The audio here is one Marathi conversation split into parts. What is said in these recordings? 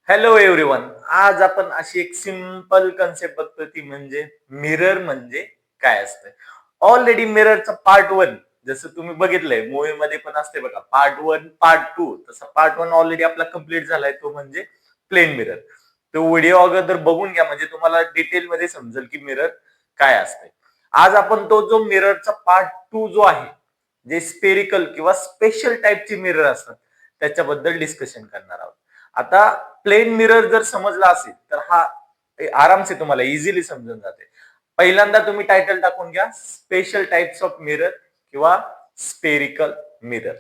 Hello everyone. आज आपण अशी एक सिंपल कन्सेप्ट बघतो ती म्हणजे मिरर म्हणजे काय असतं. ऑलरेडी मिररचा पार्ट वन जसं तुम्ही बघितलंय मूवी मध्ये पण असते बघा, पार्ट वन पार्ट टू. तसा पार्ट वन ऑलरेडी आपला कम्प्लीट झालाय, तो म्हणजे प्लेन मिरर. तो व्हिडिओ अगोदर बघून घ्या म्हणजे तुम्हाला डिटेल मध्ये समजेल की मिरर काय असते. आज आपण तो जो मिररचा पार्ट टू जो आहे, जे स्पेरिकल किंवा स्पेशल टाईपचे मिरर असतात त्याच्याबद्दल डिस्कशन करणार आहोत. आता प्लेन मिरर जर समजला असेल तर हा आरामसे तुम्हाला इझिली समजून जाते. पहिल्यांदा तुम्ही टायटल टाकून घ्या, स्पेशल टाइप्स ऑफ मिरर किंवा स्पेरिकल मिरर.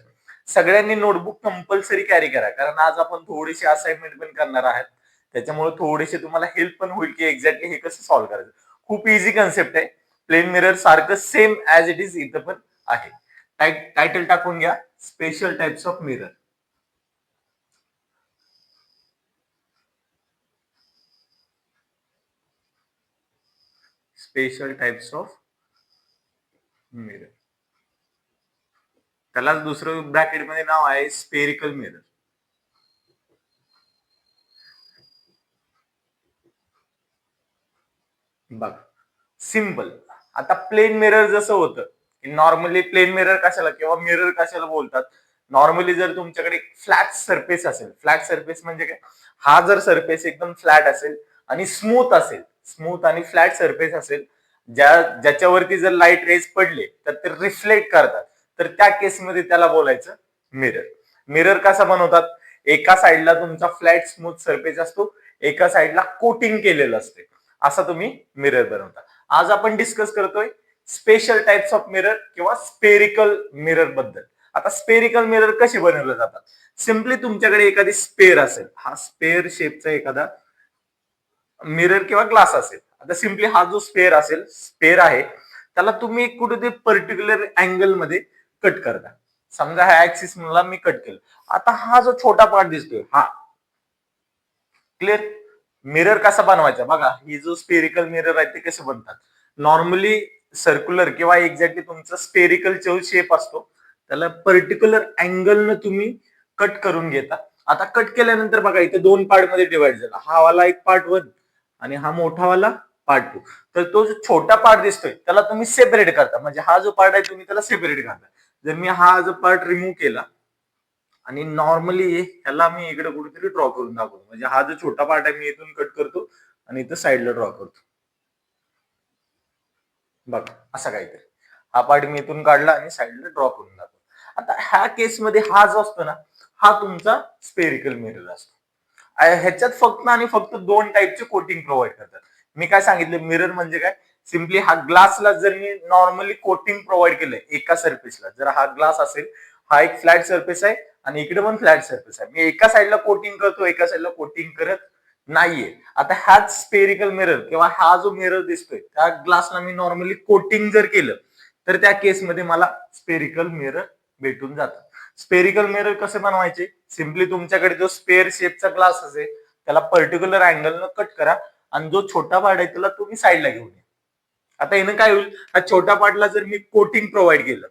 सगळ्यांनी नोटबुक कंपल्सरी कॅरी करा, कारण आज आपण थोडीशी असाइनमेंट पण करणार आहात. त्याच्यामुळे थोडीशी तुम्हाला हेल्प पण होईल की एक्झॅक्टली हे कसं सॉल्व्ह करायचं. खूप इझी कन्सेप्ट आहे. प्लेन मिरर सारखं सेम ऍज इट इज इथं पण आहे. टायटल टाकून घ्या, special types of mirror. Special types of mirror. त्याला दुसरं ब्रॅकेट मध्ये नाव आहे स्पेरिकल मिरर. बघा, सिंपल. आता प्लेन मिरर जसं होतं की नॉर्मली प्लेन मिरर कशाला किंवा मिरर कशाला बोलतात. नॉर्मली जर तुमच्याकडे फ्लॅट सरफेस असेल, फ्लॅट सरफेस म्हणजे काय, हा जर सरफेस एकदम फ्लॅट असेल आणि स्मूथ असेल, स्मूथ आणि फ्लॅट सरफेस असेल, ज्याच्यावरती जर लाईट रेज पडले तर ते रिफ्लेक्ट करतात, तर त्या केसमध्ये त्याला बोलायचं मिरर. मिरर कसा बनवतात, एका साईडला तुमचा फ्लॅट स्मूथ सरफेस असतो, एका साईडला कोटिंग केलेलं असते, असा तुम्ही मिरर बनवता. आज आपण डिस्कस करतोय स्पेशल टाइप्स ऑफ मिरर किंवा स्पेरिकल मिरर बद्दल. आता स्पेरिकल मिरर कसे बनवले जातात. सिम्पली तुमच्याकडे एखादी स्पेअर असेल, हा स्पेअर शेपचा एखादा मिरर किंवा ग्लास असेल. आता सिम्पली हा जो स्पेअर असेल, स्पेअर आहे, त्याला तुम्ही कुठेतरी पर्टिक्युलर अँगल मध्ये कट करता. समजा हा ऍक्सिस मला मी कट केलं. आता हा जो छोटा पार्ट दिसतोय हा, क्लिअर. मिरर कसा बनवायचा बघा, ही जो स्पेरिकल मिरर आहे ते कसे बनतात. नॉर्मली सर्क्युलर किंवा एक्झॅक्टली तुमचा स्पेरिकल जो शेप असतो त्याला पर्टिक्युलर अँगलनं तुम्ही कट करून घेता. आता कट केल्यानंतर बघा इथे दोन पार्ट मध्ये डिवाइड झाला, हा वाला एक पार्ट वन आणि हा मोठा वाला पार्ट टू. तर तो जो छोटा पार्ट दिसतोय त्याला तुम्ही सेपरेट करता, म्हणजे हा जो पार्ट आहे तुम्ही त्याला सेपरेट करता. जर मी हा जो पार्ट रिमूव्ह केला आणि नॉर्मली ह्याला मी इकडे कुठेतरी ड्रॉ करून दाखवतो, म्हणजे हा जो छोटा पार्ट आहे मी इथून कट करतो आणि इथं साईडला ड्रॉ करतो. बघा असा काहीतरी हा पार्ट मी इथून काढला आणि साईडला ड्रॉ करून दाखवतो. आता ह्या केसमध्ये हा जो असतो ना, हा तुमचा स्पेरिकल मिरर असतो. ह्याच्यात फक्त आणि फक्त दोन टाईपचे कोटिंग प्रोव्हाइड करतात. मी काय सांगितलं, मिरर म्हणजे काय, सिम्पली हा ग्लासला जर मी नॉर्मली कोटिंग प्रोव्हाइड केलंय एका सरफेसला, जर हा ग्लास असेल, हा एक फ्लॅट सरफेस आहे आणि इकडे पण फ्लॅट सरफेस आहे, मी एका साईडला कोटिंग करतो, एका साईडला कोटिंग करत नाहीये. आता हाच स्पेरिकल मिरर किंवा हा जो मिरर दिसतोय त्या ग्लासला मी नॉर्मली कोटिंग जर केलं तर त्या केसमध्ये मला स्पेरिकल मिरर भेटून जातं. स्पेरिकल मिरर कसे बनवायचे, सिम्पली तुमच्याकडे जो स्पेअर शेपचा ग्लास असेल त्याला पर्टिक्युलर अँगलनं कट करा आणि जो छोटा पार्ट आहे त्याला तुम्ही साईडला घेऊन या. आता यानं काय होईल, हा छोटा पार्टला जर मी कोटिंग प्रोव्हाइड केलं,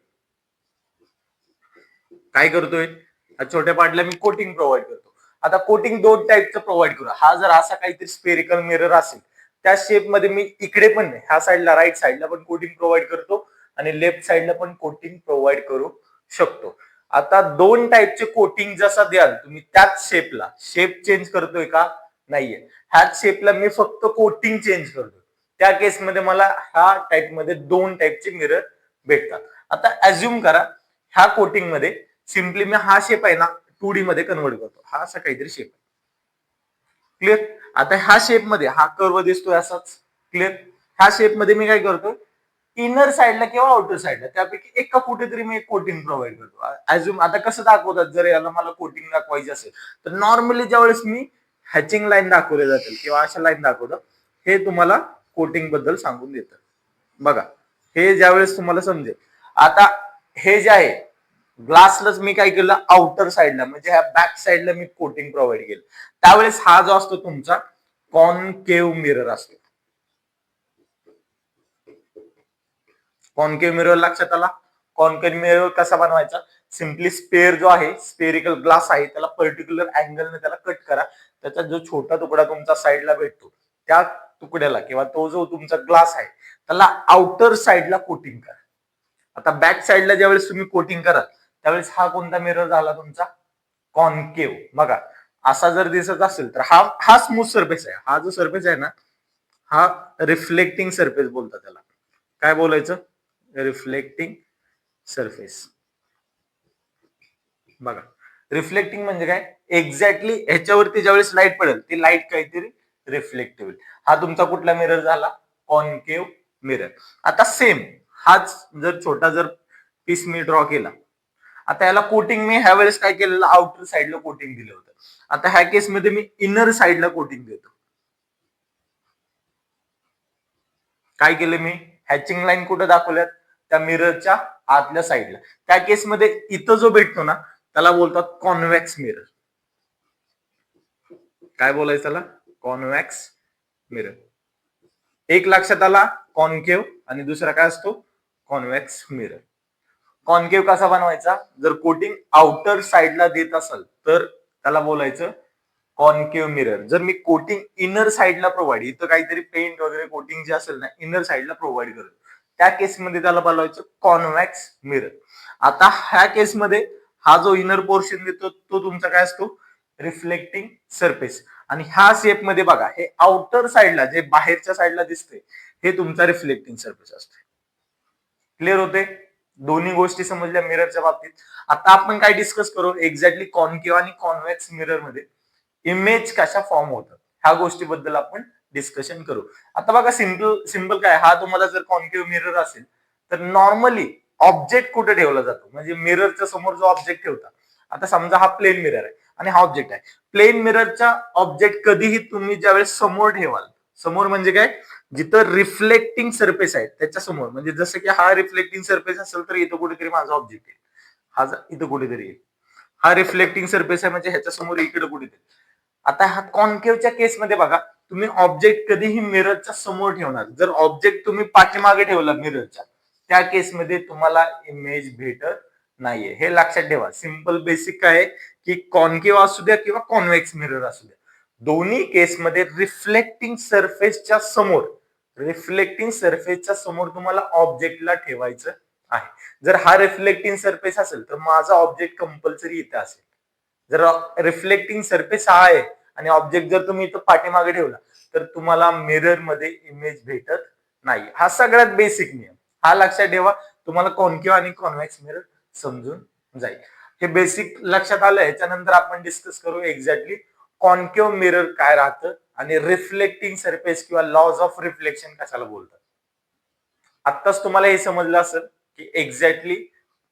काय करतोय, हा छोट्या पार्टला मी कोटिंग प्रोव्हाइड करतो. आता कोटिंग दोन टाईपचं प्रोव्हाइड करू. हा जर असा काहीतरी स्पेरिकल मिरर असेल, त्या शेप मध्ये मी इकडे पण ह्या साईडला राईट साईडला पण कोटिंग प्रोव्हाइड करतो आणि लेफ्ट साईडला पण कोटिंग प्रोव्हाइड करू शकतो. आता दोन टाईपचे कोटिंग जसा द्याल तुम्ही त्याच शेपला, शेप चेंज करतोय का, नाहीये, ह्याच शेपला मी फक्त कोटिंग चेंज करतो, त्या केसमध्ये मला ह्या टाईप मध्ये दोन टाईपचे मिरर भेटतात. आता अज्युम करा ह्या कोटिंग मध्ये सिम्पली मी हा शेप आहे ना 2D मध्ये कन्वर्ट करतो, हा असा काहीतरी शेप आहे, क्लिअर. आता ह्या शेप मध्ये हा कर्व दिसतोय असाच, क्लिअर. ह्या शेप मध्ये मी काय करतो, इनर साईडला किंवा आउटर साईडला त्यापैकी एका कुठेतरी मी एक कोटिंग प्रोव्हाइड करतो. अजून आता कसं दाखवतात, जर याला मला कोटिंग दाखवायची असेल तर नॉर्मली ज्यावेळेस मी हॅचिंग लाईन दाखवले जातील किंवा अशा लाईन दाखवतो, हे तुम्हाला कोटिंग बद्दल सांगून देतं. बघा हे ज्यावेळेस तुम्हाला समजेल. आता हे जे आहे ग्लासलाच मी काय केलं, आउटर साईडला म्हणजे ह्या बॅक साईडला मी कोटिंग प्रोव्हाइड केलं, त्यावेळेस हा जो असतो तुमचा कॉनकेव्ह मिरर असतो. कॉन्केव्ह मिरर लक्षात आला. कॉन्केव्ह मिरर कसा बनवायचा, सिम्पली स्पेअर जो आहे, स्पेरिकल ग्लास आहे, त्याला पर्टिक्युलर अँगलने त्याला कट करा. त्याचा जो छोटा तुकडा तुमचा साईडला भेटतो त्या तुकड्याला किंवा तो जो तुमचा ग्लास आहे त्याला आउटर साईडला कोटिंग करा. आता बॅक साईडला ज्यावेळेस तुम्ही कोटिंग कराल त्यावेळेस हा कोणता मिरर झाला तुमचा? कॉन्केव्ह. बघा असा जर दिसत असेल तर हा स्मूथ सरफेस आहे. हा जो सरफेस आहे ना हा रिफ्लेक्टिंग सरफेस बोलतात त्याला. काय बोलायचं? Reflecting surface. बघा रिफ्लेक्टिंग म्हणजे काय? एक्झॅक्टली ह्याच्यावरती ज्यावेळेस लाईट पडेल ती लाईट काहीतरी रिफ्लेक्ट होईल. हा तुमचा कुठला मिरर झाला? Concave mirror. आता सेम हाच जर छोटा जर पीस मी ड्रॉ केला, आता याला कोटिंग मी ह्या वेळेस काय केलेलं? आउटर साईडला कोटिंग दिलं होतं. आता ह्या केसमध्ये मी इनर साईडला कोटिंग देतो. काय केलं मी? हॅचिंग लाईन कुठे दाखवल्यात? त्या मिररच्या आतल्या साईडला. त्या केसमध्ये इथं जो भेटतो ना त्याला बोलतात कॉन्व्हेक्स मिरर. काय बोलायचं त्याला? Convex mirror. एक लक्षात आला? कॉन्केव्ह आणि दुसरा काय असतो? Convex mirror. कॉन्केव्ह कसा बनवायचा? जर कोटिंग आउटर साईडला देत असेल तर त्याला बोलायचं कॉन्केव्ह मिरर. जर मी कोटिंग इनर साईडला प्रोव्हाइड, इथं काहीतरी पेंट वगैरे कोटिंग जे असेल ना इनर साईडला प्रोव्हाइड करतो त्या केसमध्ये त्याला बोलायचं कॉन्व्हेक्स मिरर. आता ह्या केसमध्ये हा जो इनर पोर्शन देतो तो तुमचा काय असतो? Reflecting surface. आणि ह्या शेप मध्ये बघा हे आउटर साईडला जे बाहेरच्या साईडला दिसते हे तुमचा रिफ्लेक्टिंग सरफेस असतो. क्लिअर होते? दोन्ही गोष्टी समजल्या मिररच्या बाबतीत. आता आपण काय डिस्कस करू? एक्झॅक्टली कॉन्केव्ह आणि कॉन्व्हेक्स मिरर मध्ये इमेज कशा फॉर्म होतात ह्या गोष्टीबद्दल आपण डिस्कशन करू. आता बघा सिंपल काय, हा तुम्हाला जर कॉन्केव्ह मिरर असेल तर नॉर्मली ऑब्जेक्ट कुठे ठेवला जातो? म्हणजे मिररच्या समोर जो ऑब्जेक्ट ठेवता. आता समजा हा प्लेन मिरर आहे आणि हा ऑब्जेक्ट आहे. प्लेन मिररच्या ऑब्जेक्ट कधीही तुम्ही ज्यावेळेस समोर ठेवाल, समोर म्हणजे काय? जिथं रिफ्लेक्टिंग सरफेस आहे त्याच्या समोर, म्हणजे जसं की हा रिफ्लेक्टिंग सरफेस असेल तर इथं कुठेतरी माझा ऑब्जेक्ट येईल, हा इथं कुठेतरी येईल. हा रिफ्लेक्टिंग सरफेस आहे म्हणजे ह्याच्या समोर इकडे कुठेतरी. आता हा कॉन्केव्हच्या केसमध्ये बघा तुम्ही ऑब्जेक्ट कधीही मिररच्या समोर ठेवणार. जर ऑब्जेक्ट तुम्ही पाठीमागे ठेवला मिररच्या त्या केसमध्ये तुम्हाला इमेज भेटत नाहीये. हे लक्षात ठेवा. सिंपल बेसिक काय आहे की कॉन्केव्ह असू द्या किंवा कॉन्व्हेक्स मिरर असू द्या, दोन्ही केसमध्ये रिफ्लेक्टिंग सरफेसच्या समोर तुम्हाला ऑब्जेक्टला ठेवायचं आहे. जर हा रिफ्लेक्टिंग सरफेस असेल तर माझा ऑब्जेक्ट कंपल्सरी इथे असेल. जर रिफ्लेक्टिंग सरफेस हा आहे आणि ऑब्जेक्ट जर तुम्ही इथं पाठीमागे ठेवला तर तुम्हाला मिरर मध्ये इमेज भेटत नाही. हा सगळ्यात बेसिक नियम. हा लक्षात ठेवा. तुम्हाला कॉन्केव्ह आणि कॉन्व्हेक्स मिरर समजून जाईल. हे बेसिक लक्षात आलं. याच्यानंतर आपण डिस्कस करू एक्झॅक्टली कॉन्केव्ह मिरर काय राहतं आणि रिफ्लेक्टिंग सरफेस किंवा लॉज ऑफ रिफ्लेक्शन कशाला बोलतात. आत्ताच तुम्हाला हे समजलं असेल की एक्झॅक्टली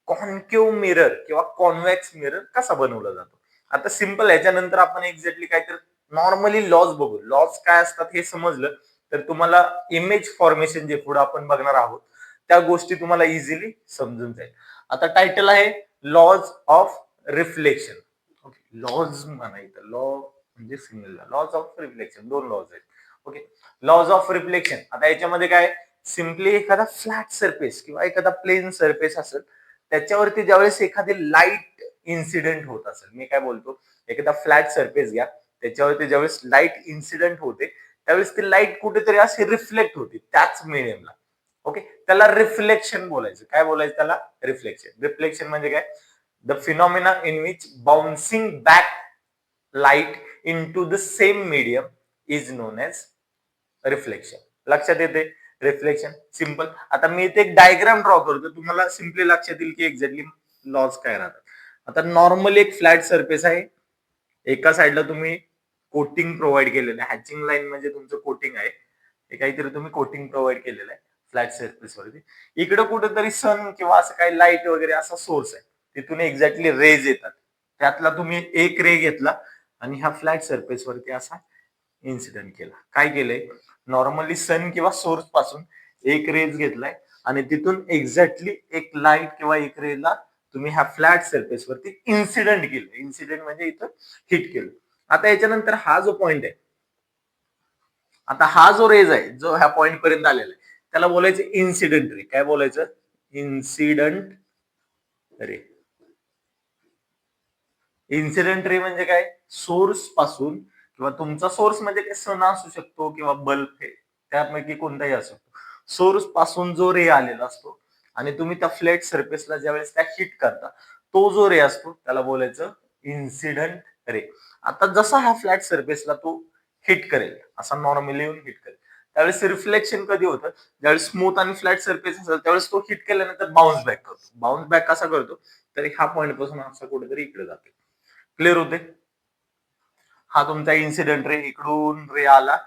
कॉन्केव्ह मिरर किंवा कॉन्व्हेक्स मिरर कसा बनवला जातो. आता सिंपल याच्यानंतर आपण एक्झॅक्टली काहीतरी नॉर्मली लॉज बघू. लॉज काय असतात हे समजलं तर तुम्हाला इमेज फॉर्मेशन जे पुढे आपण बघणार आहोत त्या गोष्टी तुम्हाला इझिली समजून जाईल. आता टायटल आहे laws of reflection. Okay, laws म्हणायचं. लॉ म्हणजे सिंगल लॉज ऑफ रिफ्लेक्शन, दोन लॉज आहेत. Okay, laws of reflection. आता याच्यामध्ये काय, सिम्पली एखादा फ्लॅट सरफेस किंवा एखादा प्लेन सरफेस असेल त्याच्यावरती ज्यावेळेस एखादी लाईट इन्सिडेंट होत असेल, मी काय बोलतो एखादा फ्लॅट सरफेस घ्या त्याच्यावरती ज्यावेळेस लाईट इन्सिडेंट होते त्यावेळेस ती लाईट कुठेतरी अशी रिफ्लेक्ट होते त्याच मीडियमला. ओके, त्याला रिफ्लेक्शन बोलायचं. काय बोलायचं त्याला? रिफ्लेक्शन. रिफ्लेक्शन म्हणजे काय? The phenomena in which bouncing back light into the same medium is known as reflection. लक्षात येते? Reflection simple. आता मी इथे एक डायग्राम ड्रॉ करतो तुम्हाला सिंपली लक्षात येईल की एक्झॅक्टली लॉज काय राहतात. आता नॉर्मली एक फ्लॅट सरफेस आहे. एका साईडला तुम्ही कोटिंग प्रोव्हाइड केलेलं आहे. हॅचिंग लाईन म्हणजे तुमचं कोटिंग आहे. हे काहीतरी तुम्ही कोटिंग प्रोव्हाइड केलेलं आहे फ्लॅट सरफेस वरती. इकडे कुठेतरी सन किंवा असं काही लाईट वगैरे असा सोर्स आहे. तिथून एक्झॅक्टली रेज येतात. त्यातला तुम्ही एक रे घेतला आणि ह्या फ्लॅट सरफेस वरती असा इन्सिडेंट केला. काय केलंय? नॉर्मली सन किंवा सोर्स पासून एक रेज घेतलाय आणि तिथून एक्झॅक्टली एक लाईट किंवा एक रेला तुम्ही ह्या फ्लॅट सरफेस वरती इन्सिडेंट केलं. इन्सिडेंट म्हणजे इथं हिट केलं. आता याच्यानंतर हा जो पॉइंट आहे, आता हा जो रेज आहे जो ह्या पॉइंट पर्यंत आलेला आहे त्याला बोलायचं इन्सिडेंट रे. काय बोलायचं? Incident ray. इन्सिडेंट रे म्हणजे काय, सोर्स पासून किंवा तुमचा सोर्स म्हणजे काय, सन असू शकतो किंवा बल्ब, हे त्यापैकी कोणताही असू शकतो. सोर्स पासून जो रे आलेला असतो आणि तुम्ही त्या फ्लॅट सरफेसला ज्यावेळेस त्या हिट करता, तो जो रे असतो त्याला बोलायचं इन्सिडंट रे. आता जसा हा फ्लॅट सरफेसला तो हिट करेल, असा नॉर्मली येऊन हिट करेल, त्यावेळेस रिफ्लेक्शन कधी होतं, ज्यावेळेस स्मूथ आणि फ्लॅट सरफेस असेल त्यावेळेस तो हिट केल्यानंतर बाउन्स बॅक करतो. बाउन्स बॅक कसा करतो, तर ह्या पॉईंट पासून असा कुठेतरी इकडे जातो. क्लिअर होते. हा तुमचा इन्सिडेंट रे, इकडून रे आला,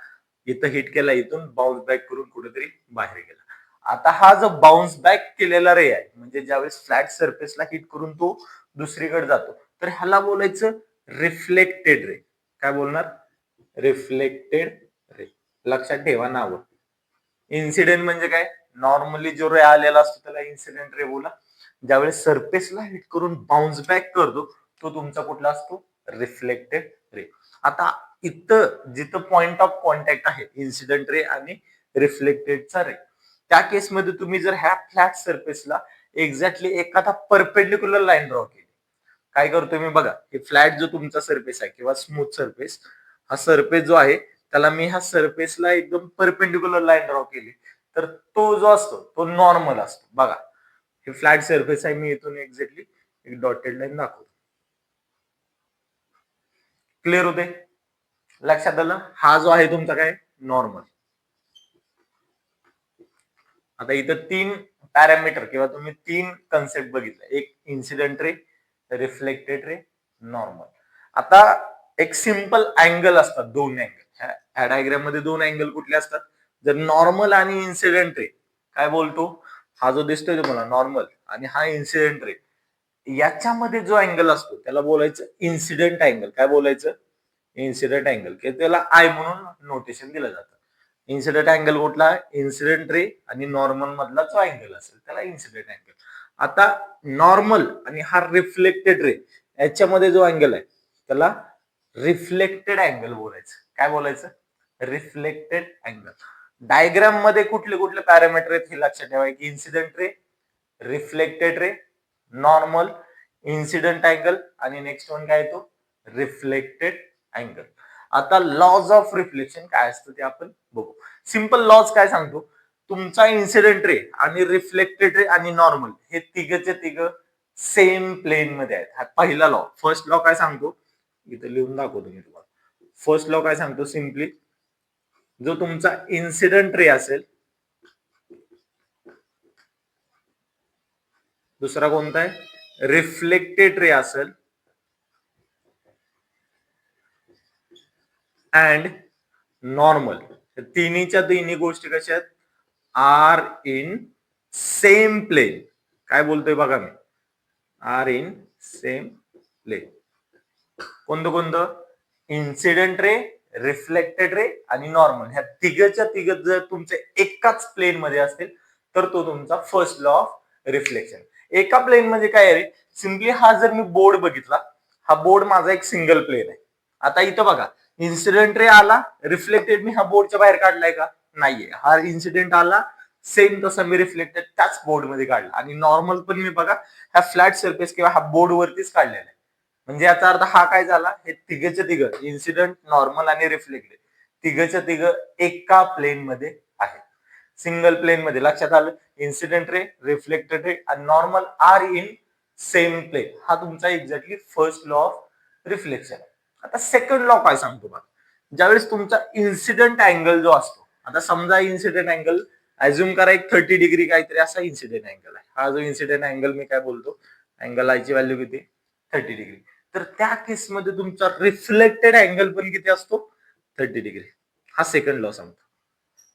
इथं हिट केला, इथून बाउन्स बॅक करून कुठेतरी बाहेर गेला. आता हा जो बाउन्स बॅक केलेला रे आहे, म्हणजे ज्यावेळेस फ्लॅट सरफेसला हिट करून तो दुसरीकडे जातो, तर ह्याला बोलायचं रिफ्लेक्टेड रे. काय बोलणार, रिफ्लेक्टेड रे. लक्षात ठेवा नाव. इन्सिडेंट म्हणजे काय, नॉर्मली जो रे आलेला असतो त्याला इन्सिडेंट रे बोला. ज्यावेळेस सरफेसला हिट करून बाउन्स बॅक करतो, तो तुमचा कुठला असतो, रिफ्लेक्टेड रे. आता इथं जिथं पॉइंट ऑफ कॉन्टॅक्ट आहे इन्सिडेंट रे आणि रिफ्लेक्टेडचा रे, त्या केसमध्ये तुम्ही जर ह्या फ्लॅट सरफेसला एक्झॅक्टली एखादा परपेंडिक्युलर लाईन ड्रॉ केली, काय करतोय मी बघा, हे फ्लॅट जो तुमचा सरफेस आहे किंवा स्मूथ सरफेस, हा सरफेस जो आहे त्याला मी ह्या सरफेसला एकदम परपेंडिक्युलर लाईन ड्रॉ केली, तर तो जो असतो तो नॉर्मल असतो. बघा, हे फ्लॅट सरफेस आहे, मी इथून एक्झॅक्टली एक डॉटेड लाईन दाखवतो. क्लिअर होते, लक्षात आलं. हा जो आहे तुमचा काय, नॉर्मल. आता इथं 3 पॅरामीटर किंवा तुम्ही 3 कन्सेप्ट बघितले, एक इन्सिडेंट रे, रिफ्लेक्टेड रे, नॉर्मल. आता एक सिंपल अँगल असतात, दोन अँगल ह्या डायग्राम मध्ये. दोन अँगल कुठले असतात, जर नॉर्मल आणि इन्सिडेंट रे, काय बोलतो, हा जो दिसतोय तुम्हाला नॉर्मल आणि हा इन्सिडेंट रे, याच्यामध्ये जो अँगल असतो त्याला बोलायचं इन्सिडेंट अँगल. काय बोलायचं, इन्सिडेंट अँगल, की त्याला आय म्हणून नोटेशन दिलं जातं. इन्सिडेंट अँगल कुठला, इन्सिडेंट रे आणि नॉर्मल मधला जो अँगल असेल त्याला इन्सिडेंट अँगल. आता नॉर्मल आणि हा रिफ्लेक्टेड रे याच्यामध्ये जो अँगल आहे त्याला रिफ्लेक्टेड अँगल बोलायचं. काय बोलायचं, रिफ्लेक्टेड अँगल. डायग्राम मध्ये कुठले कुठले पॅरामीटर आहेत हे लक्षात ठेवा, की इन्सिडेंट रे, रिफ्लेक्टेड रे, नॉर्मल, इन्सिडेंट अँगल आणि नेक्स्ट वन काय तो रिफ्लेक्टेड अँगल. आता लॉज ऑफ रिफ्लेक्शन काय असतं ते आपण बघू. सिंपल लॉज काय सांगतो, तुमचा इन्सिडेंट रे आणि रिफ्लेक्टेड रे आणि नॉर्मल हे तिघचे तिघ सेम प्लेन मध्ये आहेत. हा पहिला लॉ. फर्स्ट लॉ काय सांगतो, इथे लिहून दाखवतो मी तुम्हाला. फर्स्ट लॉ काय सांगतो, सिम्पली जो तुमचा इन्सिडेंट रे असेल, दुसरा कोणता आहे, रिफ्लेक्टेड रे असेल, अँड नॉर्मल, तिन्हीच्या तिन्ही गोष्टी कशा आहेत, आर इन सेम प्लेन. काय बोलतोय बघा मी, आर इन सेम प्लेन. कोणतं कोणतं, इन्सिडेंट रे, रिफ्लेक्टेड रे आणि नॉर्मल, ह्या तिघच्या तिघ जर तुमचे एकाच प्लेन मध्ये असतील तर तो तुमचा फर्स्ट लॉ ऑफ रिफ्लेक्शन. एका प्लेन म्हणजे काय आहे, सिम्पली हा जर मी बोर्ड बघितला, हा बोर्ड माझा एक सिंगल प्लेन आहे. आता इथं बघा, इन्सिडेंट रे आला, रिफ्लेक्टेड मी हा बोर्डच्या बाहेर काढलाय का, नाहीये. हा इन्सिडेंट आला, सेम तसा मी रिफ्लेक्टेड त्याच बोर्ड मध्ये काढला, आणि नॉर्मल पण मी बघा ह्या फ्लॅट सरफेस किंवा हा बोर्ड वरतीच काढलेला आहे. म्हणजे याचा अर्थ हा काय झाला, हे तिघच्या तिघ इन्सिडेंट, नॉर्मल आणि रिफ्लेक्टेड तिघच्या तिघ एका प्लेन मध्ये आहे, सिंगल प्लेन मध्ये. लक्षात आलं, इन्सिडेंट रे, रिफ्लेक्टेड रे आणि normal are in same plane. हा तुमचा exactly first law of reflection. आता सेकंड लॉ काय सांगतो बघा, ज्यावेळेस तुमचा इन्सिडेंट अँगल जो असतो, आता समजा इन्सिडेंट अँगल अज्युम करा एक 30 डिग्री काहीतरी असा इन्सिडेंट अँगल आहे. हा जो इन्सिडेंट अँगल मी काय बोलतो, अँगल आय ची व्हॅल्यू किती, 30 डिग्री. तर त्या केसमध्ये तुमचा रिफ्लेक्टेड अँगल पण किती असतो, 30 डिग्री. हा सेकंड लॉ सांगतो.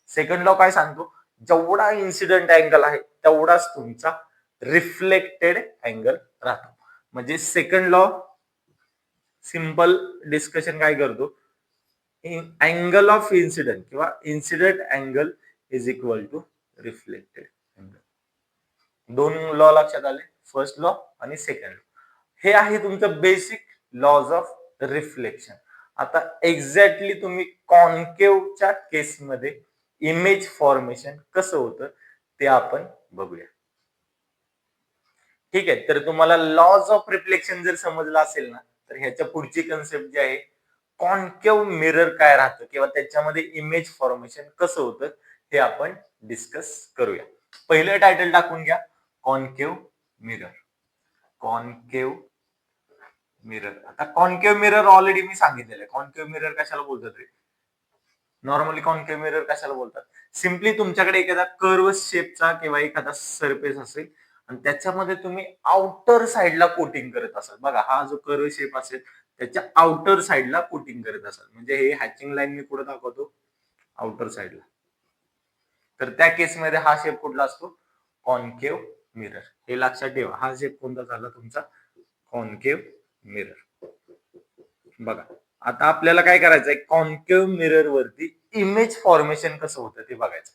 सेकंड लॉ काय सांगतो, जेवढा इन्सिडेंट अँगल आहे तेवढाच तुमचा रिफ्लेक्टेड अँगल राहतो. म्हणजे सेकंड लॉ सिंपल डिस्कशन काय करतो, अँगल ऑफ इन्सिडेंट किंवा incident angle is equal to reflected angle. दोन लॉ लक्षात आले, फर्स्ट लॉ आणि सेकंड लॉ. हे आहे तुमचं बेसिक लॉज ऑफ रिफ्लेक्शन. आता एक्झॅक्टली तुम्ही कॉन्केवच्या केसमध्ये इमेज फॉर्मेशन कसं होतं ते आपण बघूया. ठीक आहे, तर तुम्हाला लॉज ऑफ रिफ्लेक्शन जर समजलं असेल ना, तर ह्याच्या पुढची कन्सेप्ट जी आहे कॉन्केव्ह मिरर काय राहतं किंवा त्याच्यामध्ये इमेज फॉर्मेशन कसं होतं हे आपण डिस्कस करूया. पहिलं टायटल टाकून घ्या, कॉन्केव्ह मिरर. Concave mirror. आता कॉन्केव्ह मिरर ऑलरेडी मी सांगितलेलं आहे. कॉन्केव्ह मिरर कशाला बोलतात रे? नॉर्मली कॉन्केव्ह मिरर कशाला बोलतात? सिम्पली तुमच्याकडे एखादा कर्व शेपचा किंवा एखादा सरफेस असेल आणि त्याच्यामध्ये तुम्ही आउटर साइडला कोटिंग करत असाल. बघा, हा जो कर्व शेप असेल त्याच्या आउटर साइडला कोटिंग करत असाल. म्हणजे हे हॅचिंग लाईन मी कुठे दाखवतो? आउटर साइडला. तर त्या केसमध्ये हा शेप कुठला असतो? Concave mirror. हे लक्षात ठेवा. हा शेप कोणता झाला तुमचा? Concave mirror. बघा, आता आपल्याला काय करायचंय? कॉन्केव्ह मिरर वरती इमेज फॉर्मेशन कसं होतं ते बघायचं.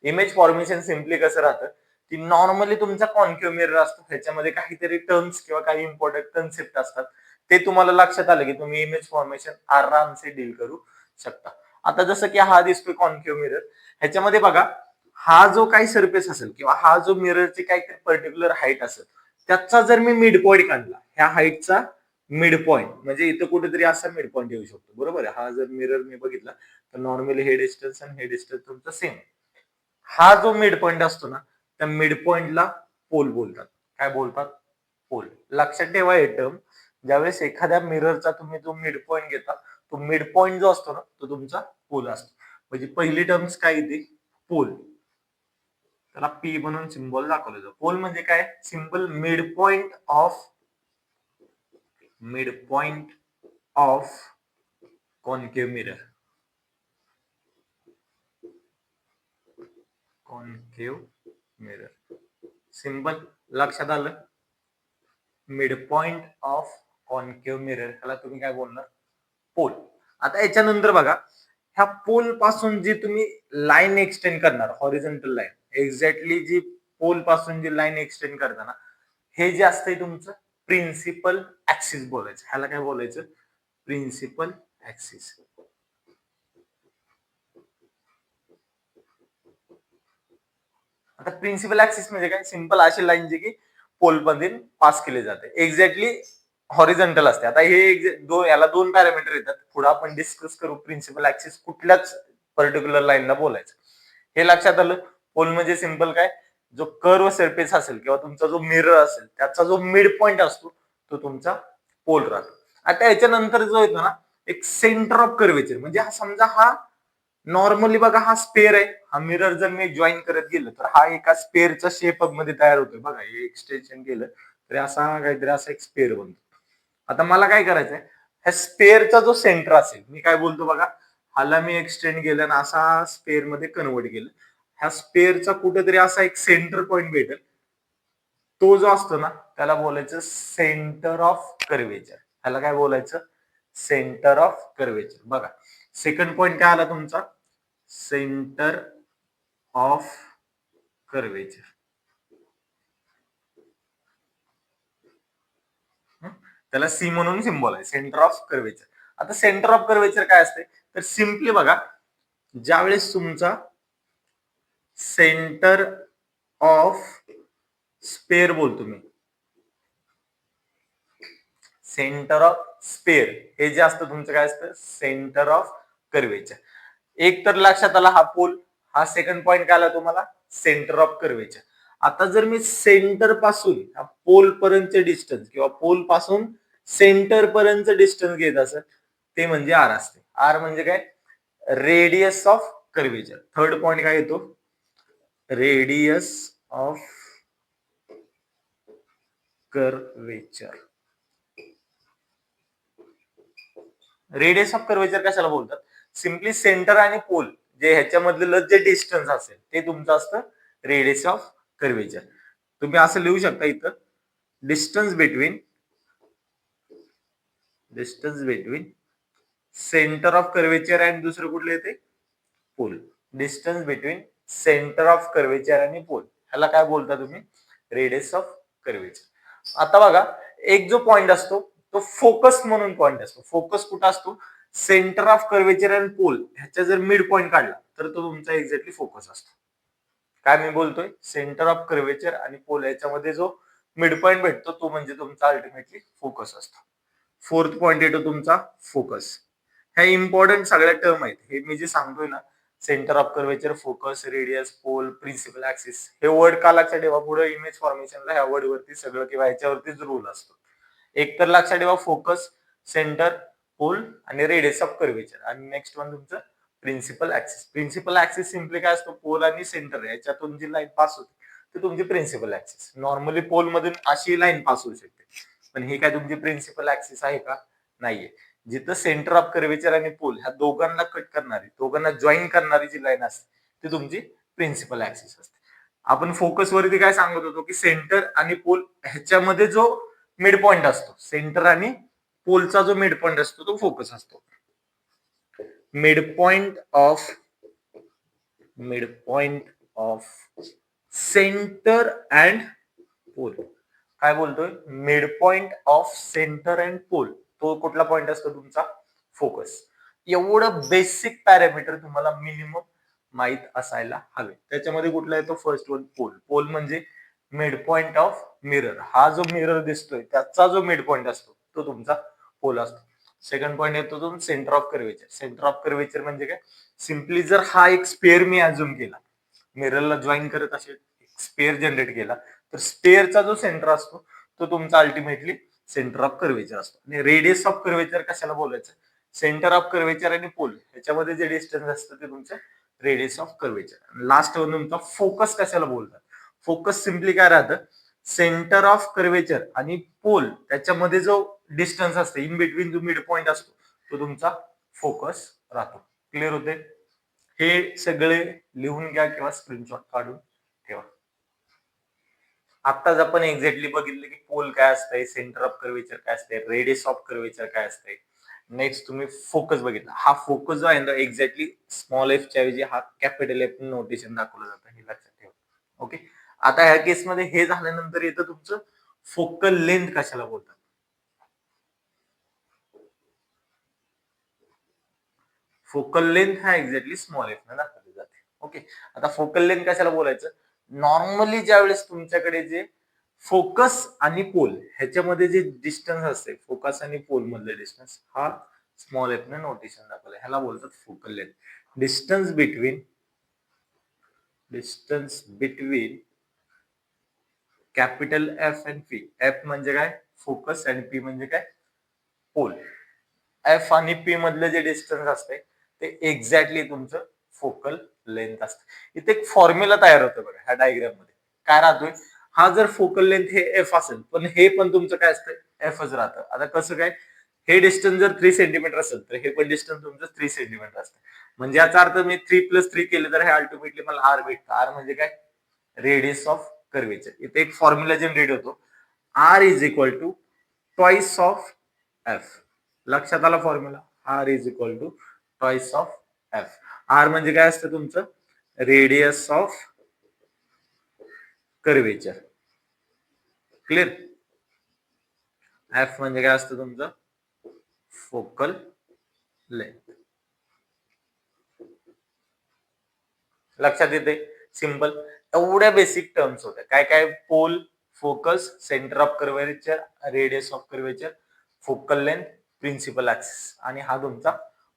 इमेज फॉर्मेशन सिम्पली कसं राहतं की नॉर्मली तुमचा कॉन्केव्ह मिरर असतो, त्याच्यामध्ये काहीतरी टर्म्स किंवा काही इम्पॉर्टंट कन्सेप्ट असतात. ते तुम्हाला लक्षात आलं की तुम्ही इमेज फॉर्मेशन आरामसे डील करू शकता. आता जसं की हा दिसतोय कॉन्केव्ह मिरर, ह्याच्यामध्ये बघा, हा जो काही सरफेस असेल किंवा हा जो मिररची काहीतरी पर्टिक्युलर हाईट असेल, त्याचा जर मी मिड पॉईंट काढला, ह्या हाईटचा मिड पॉईंट म्हणजे इथं कुठेतरी असा मिड पॉईंट येऊ शकतो. बरोबर आहे. हा जर मिरर मी बघितला तर नॉर्मली हे डिस्टन्स आणि हे डिस्टन्स तुमचं सेम. हा जो मिड पॉईंट असतो ना, त्या मिड पॉईंटला पोल बोलतात. काय बोलतात? पोल. लक्षात ठेवा हे टर्म. ज्यावेळेस एखाद्या मिररचा तुम्ही जो मिड पॉईंट घेता, तो मिड पॉईंट जो असतो ना, तो तुमचा पोल असतो. म्हणजे पहिली टर्म्स काय येते? पोल. त्याला पी म्हणून सिम्बॉल दाखवलं जातं. पोल म्हणजे काय? Simple mid point of concave mirror. Concave mirror. Simple. लक्षात आलं? Mid point of concave mirror, त्याला तुम्ही काय बोलणार? पोल. आता याच्यानंतर बघा, ह्या पोल पासून जी तुम्ही लाईन एक्सटेंड करणार, हॉरिझॉन्टल लाईन, एक्झॅक्टली जी पोल पासून जी लाईन एक्सटेंड करताना, हे जे असतंय तुमचं प्रिन्सिपल ऍक्सिस बोलायचं. ह्याला काय बोलायचं? Principal axis. आता प्रिन्सिपल ऍक्सिस म्हणजे काय? सिंपल अशी लाईन जी की पोल मध्ये पास केली जाते, एक्झॅक्टली हॉरिझॉन्टल असते. आता हे याला दोन पॅरामीटर येतात. पुढे आपण डिस्कस करू प्रिन्सिपल ऍक्सिस कुठल्याच पर्टिक्युलर लाईनला बोलायचं. हे लक्षात आलं? पोल म्हणजे सिंपल काय? जो कर्व सरफेस असेल किंवा तुमचा जो मिरर असेल त्याचा जो मिड पॉइंट असतो तो तुमचा पोल राहतो. आता याच्यानंतर जो येतो ना, एक सेंटर ऑफ कर्वेचर. म्हणजे हा समजा, हा नॉर्मली बघा, हा स्पेअर आहे. हा मिरर जर मी जॉईन करत गेलो तर हा एका स्पेअरच्या शेप मध्ये तयार होतोय. बघा, हे एक्सटेन्शन केलं तरी असा काहीतरी असा एक स्पेअर बनतो. आता मला काय करायचंय? ह्या स्पेअरचा जो सेंटर असेल, मी काय बोलतो बघा, हाला मी एक्सटेंड केलं आणि असा स्पेअर मध्ये कन्वर्ट केलं. ह्या स्पेअरचा कुठेतरी असा एक सेंटर पॉइंट भेटेल. तो जो असतो ना, त्याला बोलायचं सेंटर ऑफ कर्वेचर. ह्याला काय बोलायचं? Centre of curvature. बघा, सेकंड पॉइंट काय आला तुमचा? Centre of curvature. त्याला सी म्हणून सिम्बॉल आहे, सेंटर ऑफ कर्वेचर. आता सेंटर ऑफ कर्वेचर काय असते? तर सिम्पली बघा, ज्यावेळेस तुमचा सेंटर ऑफ स्पेअर बोलतो मी, सेंटर ऑफ स्पेअर हे जे असतं तुमचं काय असतं? Centre of curvature. एक तर लक्षात आला हा पोल. हा सेकंड पॉइंट काय आला तुम्हाला? Centre of curvature. आता जर मी सेंटर पासून पोल पर्यंतचे डिस्टन्स किंवा पोल पासून सेंटर पर्यंत डिस्टन्स घेत असेल, ते म्हणजे आर असते. आर म्हणजे काय? Radius of curvature. Third point काय येतो? Radius of curvature. Radius of curvature कशाला बोलतात? सिम्पली सेंटर आणि पोल जे ह्याच्यामधलं जे डिस्टन्स असेल ते तुमचं असतं रेडियस ऑफ कर्वेचर. तुम्ही असं लिहू शकता इथं, distance between centre of curvature आणि दुसरं कुठलं येते? Pole. Distance between centre of curvature आणि पोल, ह्याला काय बोलता तुम्ही? Radius of curvature. आता बघा, एक जो पॉइंट असतो तो फोकस म्हणून पॉइंट असतो. फोकस कुठं असतो? सेंटर ऑफ कर्वेचर आणि पोल ह्याचा जर मिड पॉइंट काढला तर तो तुमचा एक्झॅक्टली फोकस असतो. काय मी बोलतोय? सेंटर ऑफ कर्वेचर आणि पोल याच्यामध्ये जो मिड पॉइंट भेटतो तो म्हणजे तुमचा अल्टिमेटली फोकस असतो. फोर्थ पॉइंट येतो तुमचा फोकस. ह्या इम्पॉर्टंट सगळ्या टर्म आहेत. हे मी जे सांगतोय ना, centre of curvature, focus, radius, pole, principal axis, हे वर्ड का लक्षात ठेवा, पुढे इमेज फॉर्मेशनला ह्या वर्ड वरती सगळं किंवा ह्याच्यावरतीच रूल असतो. एक तर लक्षात ठेवा फोकस, सेंटर, पोल आणि रेडियस ऑफ कर्वेचर, आणि नेक्स्ट वन तुमचं principal axis. Principal axis simply काय असतो, पोल आणि सेंटर याच्यातून जी लाईन पास होते ती तुमची प्रिन्सिपल ऍक्सिस. नॉर्मली पोल मधून अशी लाईन पास होऊ शकते, पण ही काय तुमची प्रिन्सिपल ऍक्सिस आहे का, नाहीये. जिथं सेंटर ऑफ कर्वेचर आणि पोल ह्या दोघांना कट करणारी, दोघांना जॉईन करणारी जी लाईन असते ती तुमची प्रिन्सिपल ऍक्सिस असते. आपण फोकस वरती काय सांगत होतो की सेंटर आणि पोल ह्याच्यामध्ये जो मिड पॉइंट असतो, सेंटर आणि पोलचा जो मिड पॉइंट असतो तो फोकस असतो. Mid point of centre and pole. काय बोलतोय, mid point of centre and pole, तो कुठला पॉइंट असतो तुमचा, फोकस. एवढं बेसिक पॅरामीटर तुम्हाला मिनिमम माहित असायला हवे. त्याच्यामध्ये कुठला येतो, फर्स्ट वन पोल. पोल म्हणजे मिड पॉइंट ऑफ मिरर. हा जो मिरर दिसतोय त्याचा जो मिड पॉइंट असतो तो तुमचा पोल असतो. सेकंड पॉइंट येतो तो centre of curvature. Centre of curvature म्हणजे काय, सिम्पली जर हा एक स्पेअर मी अज्युम केला, मिररला जॉईन करत असेल, स्पेअर जनरेट केला, तर स्पेअरचा जो सेंटर असतो तो तुमचा अल्टिमेटली सेंटर ऑफ कर्वेचर असतो. आणि रेडियस ऑफ कर्वेचर कशाला बोलायचं, सेंटर ऑफ कर्वेचर आणि पोल ह्याच्यामध्ये जे डिस्टन्स असतं ते तुमचं radius of curvature. Last one तुमचा फोकस कशाला बोलतात, फोकस सिम्पली काय राहतं, सेंटर ऑफ कर्वेचर आणि पोल त्याच्यामध्ये जो डिस्टन्स असतो, इन बिटवीन जो मिड पॉइंट असतो तो तुमचा फोकस राहतो. क्लिअर होते. हे सगळे लिहून घ्या किंवा स्क्रीनशॉट काढून ठेवा. आत्ताच आपण एक्झॅक्टली बघितलं की पोल काय असतंय, सेंटर ऑफ कर्वेचर काय असतंय, रेडियस ऑफ कर्वेचर काय असतंय. नेक्स्ट तुम्ही फोकस बघितला. हा फोकस जो आहे ना, एक्झॅक्टली स्मॉल एफ च्या ऐवजी हा कॅपिटल एफ नोटेशन दाखवलं जातं, हे लक्षात ठेवा. ओके. आता ह्या केसमध्ये हे झाल्यानंतर येतं तुमचं फोकल लेंथ कशाला बोलतात. फोकल लेंथ हा एक्झॅक्टली स्मॉल एफ ने दाखवली जाते. ओके. आता फोकल लेंथ कशाला बोलायचं, नॉर्मली ज्या वेळेस तुमच्याकडे जे फोकस आणि पोल ह्याच्यामध्ये जे डिस्टन्स असते, फोकस आणि पोल मधले डिस्टन्स, हा स्मॉल एफ ने नोटेशन दाखवलं, ह्याला बोलतात focal length. Distance between capital F and P. F म्हणजे काय, फोकस, आणि पी म्हणजे काय, पोल. एफ आणि पी मधले जे डिस्टन्स असते ते एक्झॅक्टली तुमचं फोकल लेंथ असते. इथे एक फॉर्म्युला तयार होतं बघा ह्या डायग्राम मध्ये. काय राहतोय, हा जर फोकल लेंथ हे एफ असेल, पण हे पण तुमचं काय असतं, एफच राहतं. आता कसं काय, हे डिस्टन्स जर 3 सेंटीमीटर असेल तर हे पण डिस्टन्स तुमचं 3 सेंटीमीटर असतं. म्हणजे याचा अर्थ मी 3+3 केले तर हे अल्टिमेटली मला आर भेटतं. आर म्हणजे काय, रेडियस ऑफ कर्वेचर. इथे एक फॉर्म्युला जनरेट होतो, R is equal to twice of F. लक्षात आला formula, R is equal to twice of F. R म्हणजे काय असतं तुमचं, radius of curvature. Clear. F म्हणजे काय असतं तुमचं, फोकल लेंथ. लक्षात येते, सिंपल. एवढ्या बेसिक टर्म्स होत्या. काय काय, pole, focus, centre of curvature, radius of curvature, focal length, principal axis, आणि हा तुमचा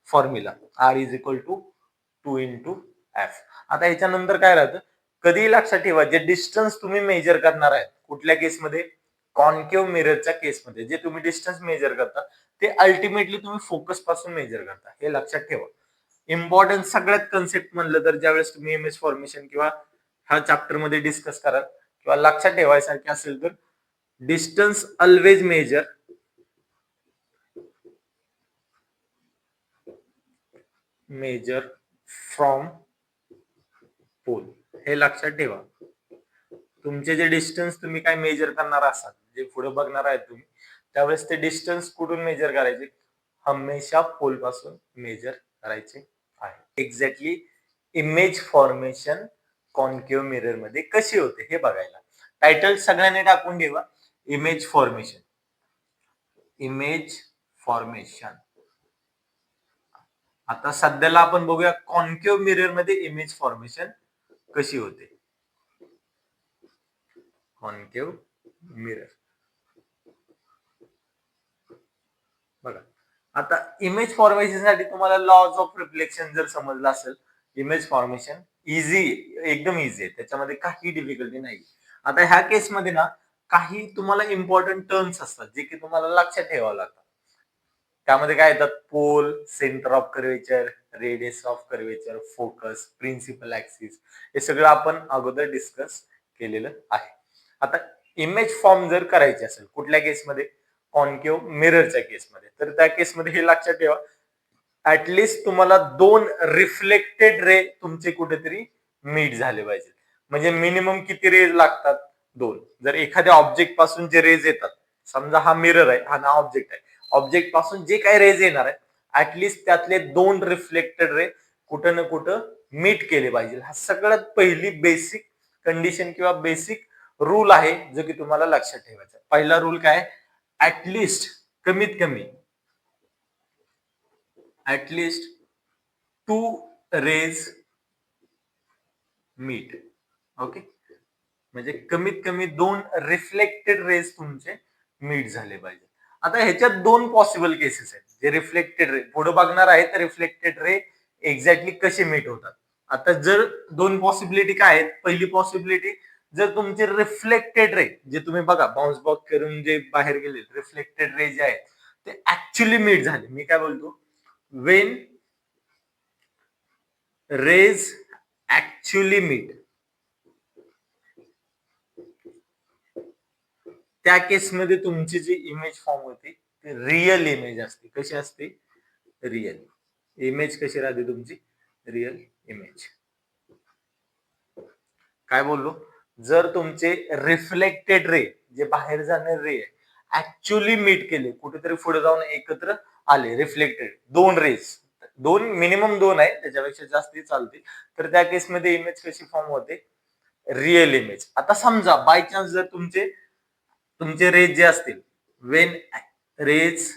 formula R is equal to 2 into F. आता याच्यानंतर काय राहतं, कधी लक्षात ठेवा, जे डिस्टन्स तुम्ही मेजर करणार आहे कुठल्या केसमध्ये, कॉन्केव्ह मिररच्या केसमध्ये जे तुम्ही डिस्टन्स मेजर करता ते अल्टिमेटली तुम्ही फोकस पासून मेजर करता, हे लक्षात ठेवा. इम्पॉर्टन्स सगळ्यात कन्सेप्ट म्हणलं तर ज्यावेळेस तुम्ही इमेज फॉर्मेशन किंवा ह्या चॅप्टर मध्ये डिस्कस कराल किंवा लक्षात ठेवायसारखे असेल तर, distance always measure from pole. हे लक्षात ठेवा. तुमचे जे डिस्टन्स तुम्ही काय मेजर करणार असाल, जे पुढे बघणार आहे तुम्ही, त्यावेळेस ते डिस्टन्स कुठून मेजर करायचे, हमेशा पोल पासून मेजर करायचे आहे. Exactly image formation concave mirror मध्ये कशी होते हे बघायला. टायटल सगळ्यांनी टाकून ठेवा, इमेज फॉर्मेशन. Image formation. आता सध्याला आपण बघूया कॉन्केव्ह मिरर मध्ये इमेज फॉर्मेशन कशी होते. Concave mirror. बघा, आता इमेज फॉर्मेशन साठी तुम्हाला लॉज ऑफ रिफ्लेक्शन जर समजलं असेल, इमेज फॉर्मेशन इझी, एकदम इझी आहे, त्याच्यामध्ये काही डिफिकल्टी नाही. आता ह्या केसमध्ये ना काही तुम्हाला इम्पॉर्टंट टर्म्स असतात जे की तुम्हाला लक्षात ठेवावं लागतात. त्यामध्ये काय येतात? Pole, centre of curvature, radius of curvature, focus, principal axis, हे सगळं आपण अगोदर डिस्कस केलेलं आहे. आता इमेज फॉर्म जर करायची असेल कुठल्या केसमध्ये? कॉन्केव्ह मिररच्या केसमध्ये, तर त्या केसमध्ये हे लक्षात ठेवा, ऍटलिस्ट तुम्हाला 2 रिफ्लेक्टेड रे तुमचे कुठेतरी मीट झाले पाहिजे. म्हणजे मिनिमम किती रेज लागतात? 2. जर एखाद्या ऑब्जेक्ट पासून जे रेज येतात, समजा हा मिरर आहे, हा ना ऑब्जेक्ट आहे, ऑब्जेक्ट पासून जे काही रेज येणार आहे ऍटलिस्ट त्यातले 2 रिफ्लेक्टेड रे कुठं ना कुठं मीट केले पाहिजे. हा सगळ्यात पहिली बेसिक कंडिशन किंवा बेसिक रूल आहे जो की तुम्हाला लक्षात ठेवायचा. पहिला रूल काय? ऍटलिस्ट, कमीत कमी ऍटलिस्ट 2 रेज मीट. ओके, म्हणजे कमीत कमी 2 रिफ्लेक्टेड रेज तुमचे मीट झाले पाहिजे. आता ह्याच्यात 2 पॉसिबल केसेस आहेत. जे रिफ्लेक्टेड रे पुढे बघणार आहे, तर रिफ्लेक्टेड रे एक्झॅक्टली कसे मीट होतात. आता जर 2 पॉसिबिलिटी काय आहेत? पहिली पॉसिबिलिटी, जर तुमचे रिफ्लेक्टेड रे जे तुम्ही बघा बाउन्स बॉक करून जे बाहेर गेले रिफ्लेक्टेड रे जे आहेत ते ऍक्च्युअली मीट झाले. मी काय बोलतो? वेन रेज ऍक्च्युअली मीट, त्या केसमध्ये तुमची जी इमेज फॉर्म होती ती रिअल इमेज असते. कशी असते? Real image. कशी राहते तुमची? Real image. काय बोललो? जर तुमचे रिफ्लेक्टेड रे जे बाहेर जाणारे रे ऍक्च्युअली मीट केले, कुठेतरी पुढे जाऊन एकत्र आले, रिफ्लेक्टेड 2 रेज, 2 मिनिमम 2 आहे, त्याच्यापेक्षा जास्त चालते, तर त्या केसमध्ये इमेज कशी फॉर्म होते? Real image. आता समजा बाय चान्स जर तुमचे रेज जे असतील, when rays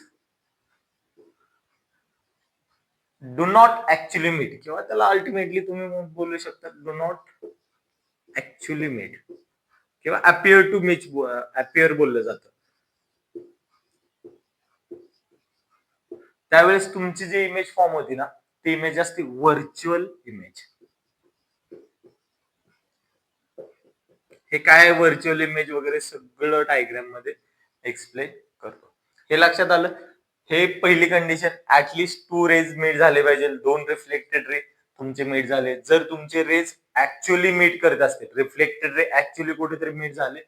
do not actually meet, किंवा त्याला अल्टिमेटली तुम्ही बोलू शकता डू नॉट ऍक्च्युअली मीट, किंवा अपियर टू मीट, अपियर बोललं जातं. त्यावेळेस तुमची जी इमेज फॉर्म होती ना, ती इमेज असते व्हर्च्युअल इमेज. हे काय व्हर्च्युअल इमेज वगैरे सगळं डायग्राम मध्ये एक्सप्लेन करतो. हे लक्षात आलं? हे पहिली कंडिशन, ऍटलिस्ट 2 रेज मीट झाले पाहिजे, 2 रिफ्लेक्टेड रे तुमचे मीट झाले. जर तुमचे रेज ऍक्च्युअली मीट करत असतील, रिफ्लेक्टेड रे ऍक्च्युअली कुठेतरी मीट झाले,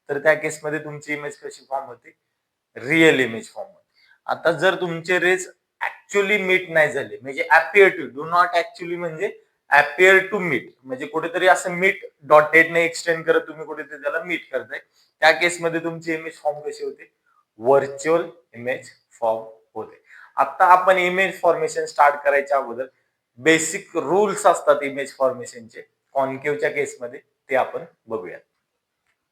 तर त्या केसमध्ये तुमची इमेज कशी फॉर्म होते? रिअल इमेज फॉर्म होते. आता जर तुमचे रेज ऍक्च्युअली मीट नाही झाले, म्हणजे appear to, do not actually म्हणजे अपियर टू मीट, म्हणजे कुठेतरी असं मीट डॉटेडने एक्सटेंड करत तुम्ही कुठेतरी त्याला मीट करताय, त्या केसमध्ये तुमची इमेज फॉर्म कशी होते? व्हर्च्युअल इमेज फॉर्म होते. आता आपण इमेज फॉर्मेशन स्टार्ट करायच्या अगोदर बेसिक रूल्स असतात इमेज फॉर्मेशनचे कॉन्केव्हच्या केसमध्ये, ते आपण बघूया.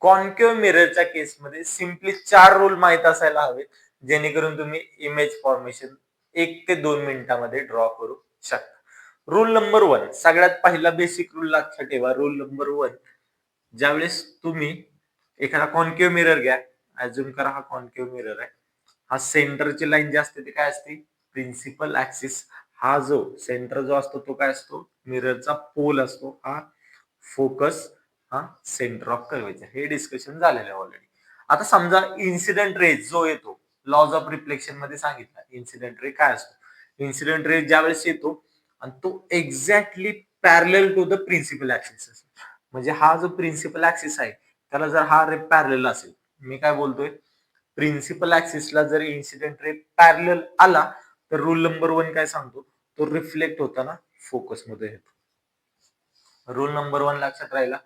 कॉन्केव्ह मिररच्या केसमध्ये सिम्पली 4 रूल माहित असायला हवेत, जेणेकरून तुम्ही इमेज फॉर्मेशन 1 ते 2 मिनिटांमध्ये ड्रॉ करू शकता. रूल नंबर 1, सगळ्यात पहिला बेसिक रूल लक्षात ठेवा. रूल नंबर 1, ज्यावेळेस तुम्ही एखादा कॉन्केव्ह मिरर घ्या, अज्युम करा हा कॉन्केव्ह मिरर आहे, हा सेंटरची लाईन जी असते ती काय असते? Principal axis. हा जो सेंटर जो असतो तो काय असतो? मिररचा पोल असतो. हा फोकस, हा सेंटर ऑफ कर्वेचर. हे डिस्कशन झालेलं आहे ऑलरेडी. आता समजा इन्सिडेंट रे जो येतो, लॉज ऑफ रिफ्लेक्शन मध्ये सांगितलं इन्सिडेंट रे काय असतो. इन्सिडेंट रे ज्यावेळेस येतो आणि तो exactly parallel to the principal axis, म्हणजे हा जो प्रिन्सिपल ऍक्सिस आहे त्याला जर हा रे पॅरलल असेल, मी काय बोलतोय? प्रिन्सिपल ऍक्सिसला जर इन्सिडेंट रे पॅरलल आला, तर रूल नंबर 1 काय सांगतो? तो रिफ्लेक्ट होताना फोकस मध्ये येतो. रूल नंबर 1 लक्षात राहिला.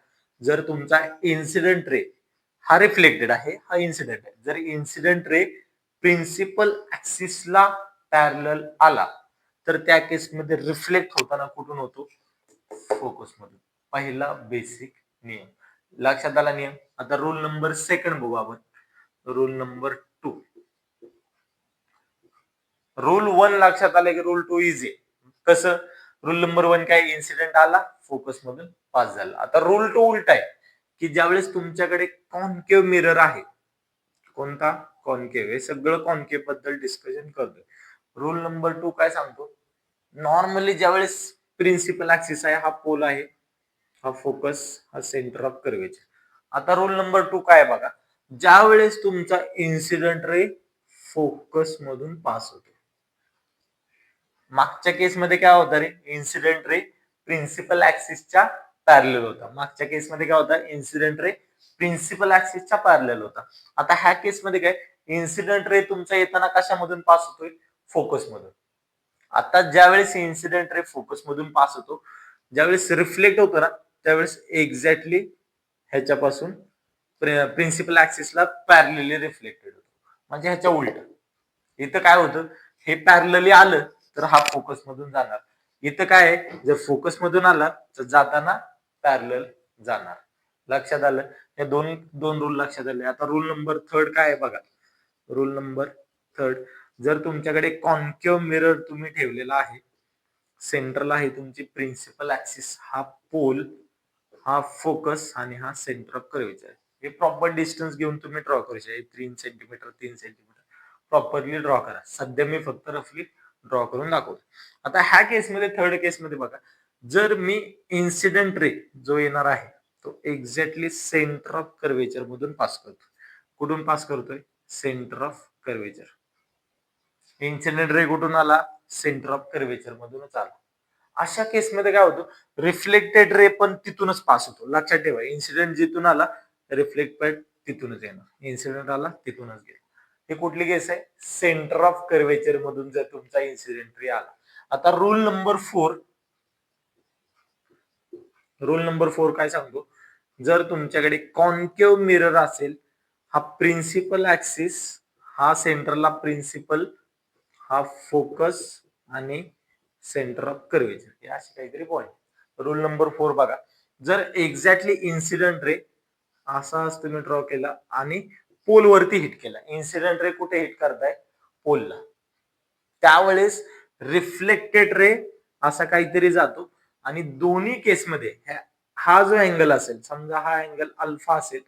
जर तुमचा इन्सिडेंट रे हा रिफ्लेक्टेड आहे, हा इन्सिडेंट आहे, जर इन्सिडेंट रे प्रिन्सिपल ऍक्सिसला पॅरलल आला, तर त्या केसमध्ये रिफ्लेक्ट होताना कुठून होतो? फोकस मधून. पहिला बेसिक नियम लक्षात आला. नियम. आता रूल नंबर 2 बघू आपण. Rule number 2. रूल 1 लक्षात आलं की रूल 2 इझी. कसं? रूल नंबर 1 काय? इन्सिडेंट आला, फोकस मधून पास झाला. आता रूल 2 उलट आहे, की ज्यावेळेस तुमच्याकडे कॉन्केव्ह मिरर आहे, कोणता? कॉन्केव्ह, हे सगळं कॉन्केव्ह बद्दल डिस्कशन करतोय. रूल नंबर 2 काय सांगतो, नॉर्मली ज्यावेळेस प्रिन्सिपल ऍक्सिस आहे, हा पोल आहे, हा फोकस, हा सेंटर ऑफ कर्वेचर. आता रूल नंबर 2 काय बघा, ज्या वेळेस तुमचा इन्सिडेंट रे फोकस मधून पास होतो. मागच्या केसमध्ये काय होतं रे, इन्सिडेंट रे प्रिन्सिपल ऍक्सिसच्या पॅरलल होता. मागच्या केसमध्ये काय होता, इन्सिडेंट रे प्रिन्सिपल ऍक्सिसच्या पॅरलल होता. आता ह्या केसमध्ये काय, इन्सिडेंट रे तुमचा येताना कशामधून पास होतोय, फोकस मधून. आता ज्यावेळेस इन्सिडेंट रे फोकस मधून पास होतो, ज्यावेळेस रिफ्लेक्ट होतो ना, त्यावेळेस एक्झॅक्टली ह्याच्यापासून प्रिन्सिपल ऍक्सिसला पॅरलली रिफ्लेक्टेड होतो. म्हणजे ह्याच्या उलट. इथं काय होतं, हे पॅरलली आलं तर हा फोकस मधून जाणार. इथं काय आहे, जर फोकस मधून आला तर जाताना पॅरलल जाणार. लक्षात आलं, हे दोन दोन रूल लक्षात आले. आता रूल नंबर 3 काय आहे बघा. रूल नंबर 3, जर तुमच्याकडे कॉन्केव्ह मिरर तुम्ही ठेवलेला आहे, सेंट्रल आहे तुमची प्रिन्सिपल ऍक्सिस, हा पोल, हा फोकस आणि हा सेंटर ऑफ कर्वेचर. हे प्रॉपर डिस्टन्स घेऊन तुम्ही ड्रॉ करू शकता. 3 सेंटीमीटर 3 सेंटीमीटर प्रॉपरली ड्रॉ करा. सध्या मी फक्त रफली ड्रॉ करून दाखवतो. आता ह्या केसमध्ये, थर्ड केसमध्ये बघा, जर मी इन्सिडेंट रे जो येणार आहे तो एक्झॅक्टली सेंटर ऑफ कर्वेचर मधून पास करतो. कुठून पास करतोय, centre of curvature. Incident ray कुठून आला, सेंटर ऑफ कर्वेचर मधूनच आला. अशा केसमध्ये काय होतं, रिफ्लेक्टेड रे पण तिथूनच पास होतो. लक्षात ठेवा, इन्सिडेंट जिथून आला, रिफ्लेक्टेड तिथूनच येणार. इन्सिडेंट आला तिथूनच गेला. हे कुठली केस आहे, सेंटर ऑफ कर्वेचर मधून जर तुमचा इन्सिडेंट रे आला. आता रूल नंबर 4, रूल नंबर 4 काय सांगतो, जर तुमच्याकडे कॉन्केव्ह मिरर असेल, हा प्रिन्सिपल ऍक्सिस, हा सेंटरला प्रिन्सिपल, हा फोकस आणि सेंटर ऑफ कर्वेचर, हे असे काहीतरी पॉइंट. रूल नंबर 4 बघा, जर एक्झॅक्टली इन्सिडेंट रे असाच तुम्ही ड्रॉ केला आणि पोल वरती हिट केला, इन्सिडेंट रे कुठे हिट करताय, पोलला, त्यावेळेस रिफ्लेक्टेड रे असा काहीतरी जातो. आणि दोन्ही केसमध्ये हा जो अँगल असेल, समजा हा अँगल अल्फा असेल,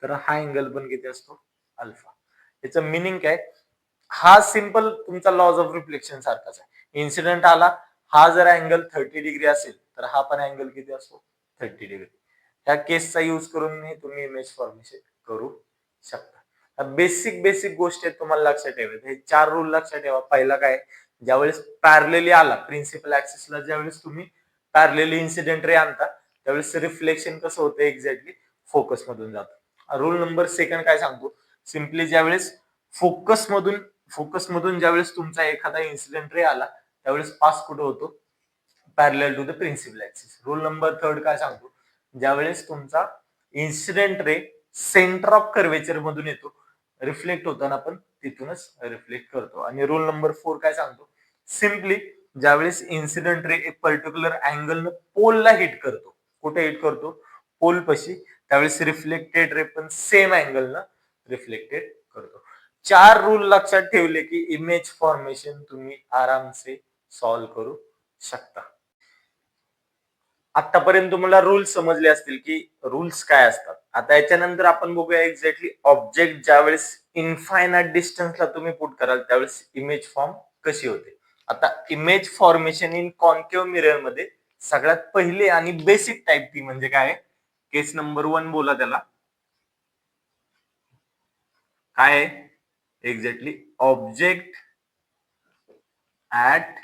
तर हा अँगल पण किती असतो, अल्फा. याचं मिनिंग काय, हा सिंपल तुमचा लॉज ऑफ रिफ्लेक्शन सारखाच आहे. इन्सिडेंट आला, हा जर अँगल 30 डिग्री असेल तर हा पण अँगल किती असतो, 30 डिग्री. ह्या केसचा यूज करून तुम्ही इमेज फॉर्मेशन करू शकता. बेसिक बेसिक गोष्टी तुम्हाला लक्षात ठेवायचं. हे 4 रूल लक्षात ठेवा. पहिला काय, ज्यावेळेस पॅरलली आला प्रिन्सिपल ऍक्सिसला, ज्यावेळेस तुम्ही पॅरलली इन्सिडेंट रे आणता, त्यावेळेस रिफ्लेक्शन कसं होतं, एक्झॅक्टली फोकस मधून जातं. रूल नंबर 2 काय सांगतो, सिम्पली ज्यावेळेस फोकस मधून ज्यावेळेस तुमचा एखादा इन्सिडेंट रे आला, त्यावेळेस पास कुठे होतो, parallel to the principal axis. Rule number 3 काय सांगतो, ज्यावेळेस तुमचा incident ray centre of curvature मधून येतो, रिफ्लेक्ट होताना पण तिथूनच रिफ्लेक्ट करतो. आणि रूल नंबर 4 काय सांगतो, सिम्पली ज्यावेळेस इन्सिडेंट रे एक पर्टिक्युलर अँगल पोलला हिट करतो, कुठे हिट करतो, पोल पशी, त्यावेळेस रिफ्लेक्टेड रे पण सेम अँगल रिफ्लेक्टेड करतो. 4 रूल लक्षात ठेवले की इमेज फॉर्मेशन तुम्ही आरामसे सॉल्व्ह करू शकता. आतापर्यंत तुम्हाला रूल्स समजले असतील की रूल्स काय असतात. आता याच्यानंतर आपण बघूया एक्झॅक्टली ऑब्जेक्ट ज्यावेळेस इनफायनाइट डिस्टन्सला तुम्ही पुट कराल, त्यावेळेस इमेज फॉर्म कशी होते. आता image formation in concave mirror मध्ये सगळ्यात पहिले आणि बेसिक टाइप ती म्हणजे काय, केस नंबर 1 बोला त्याला, काय आहे, exactly object at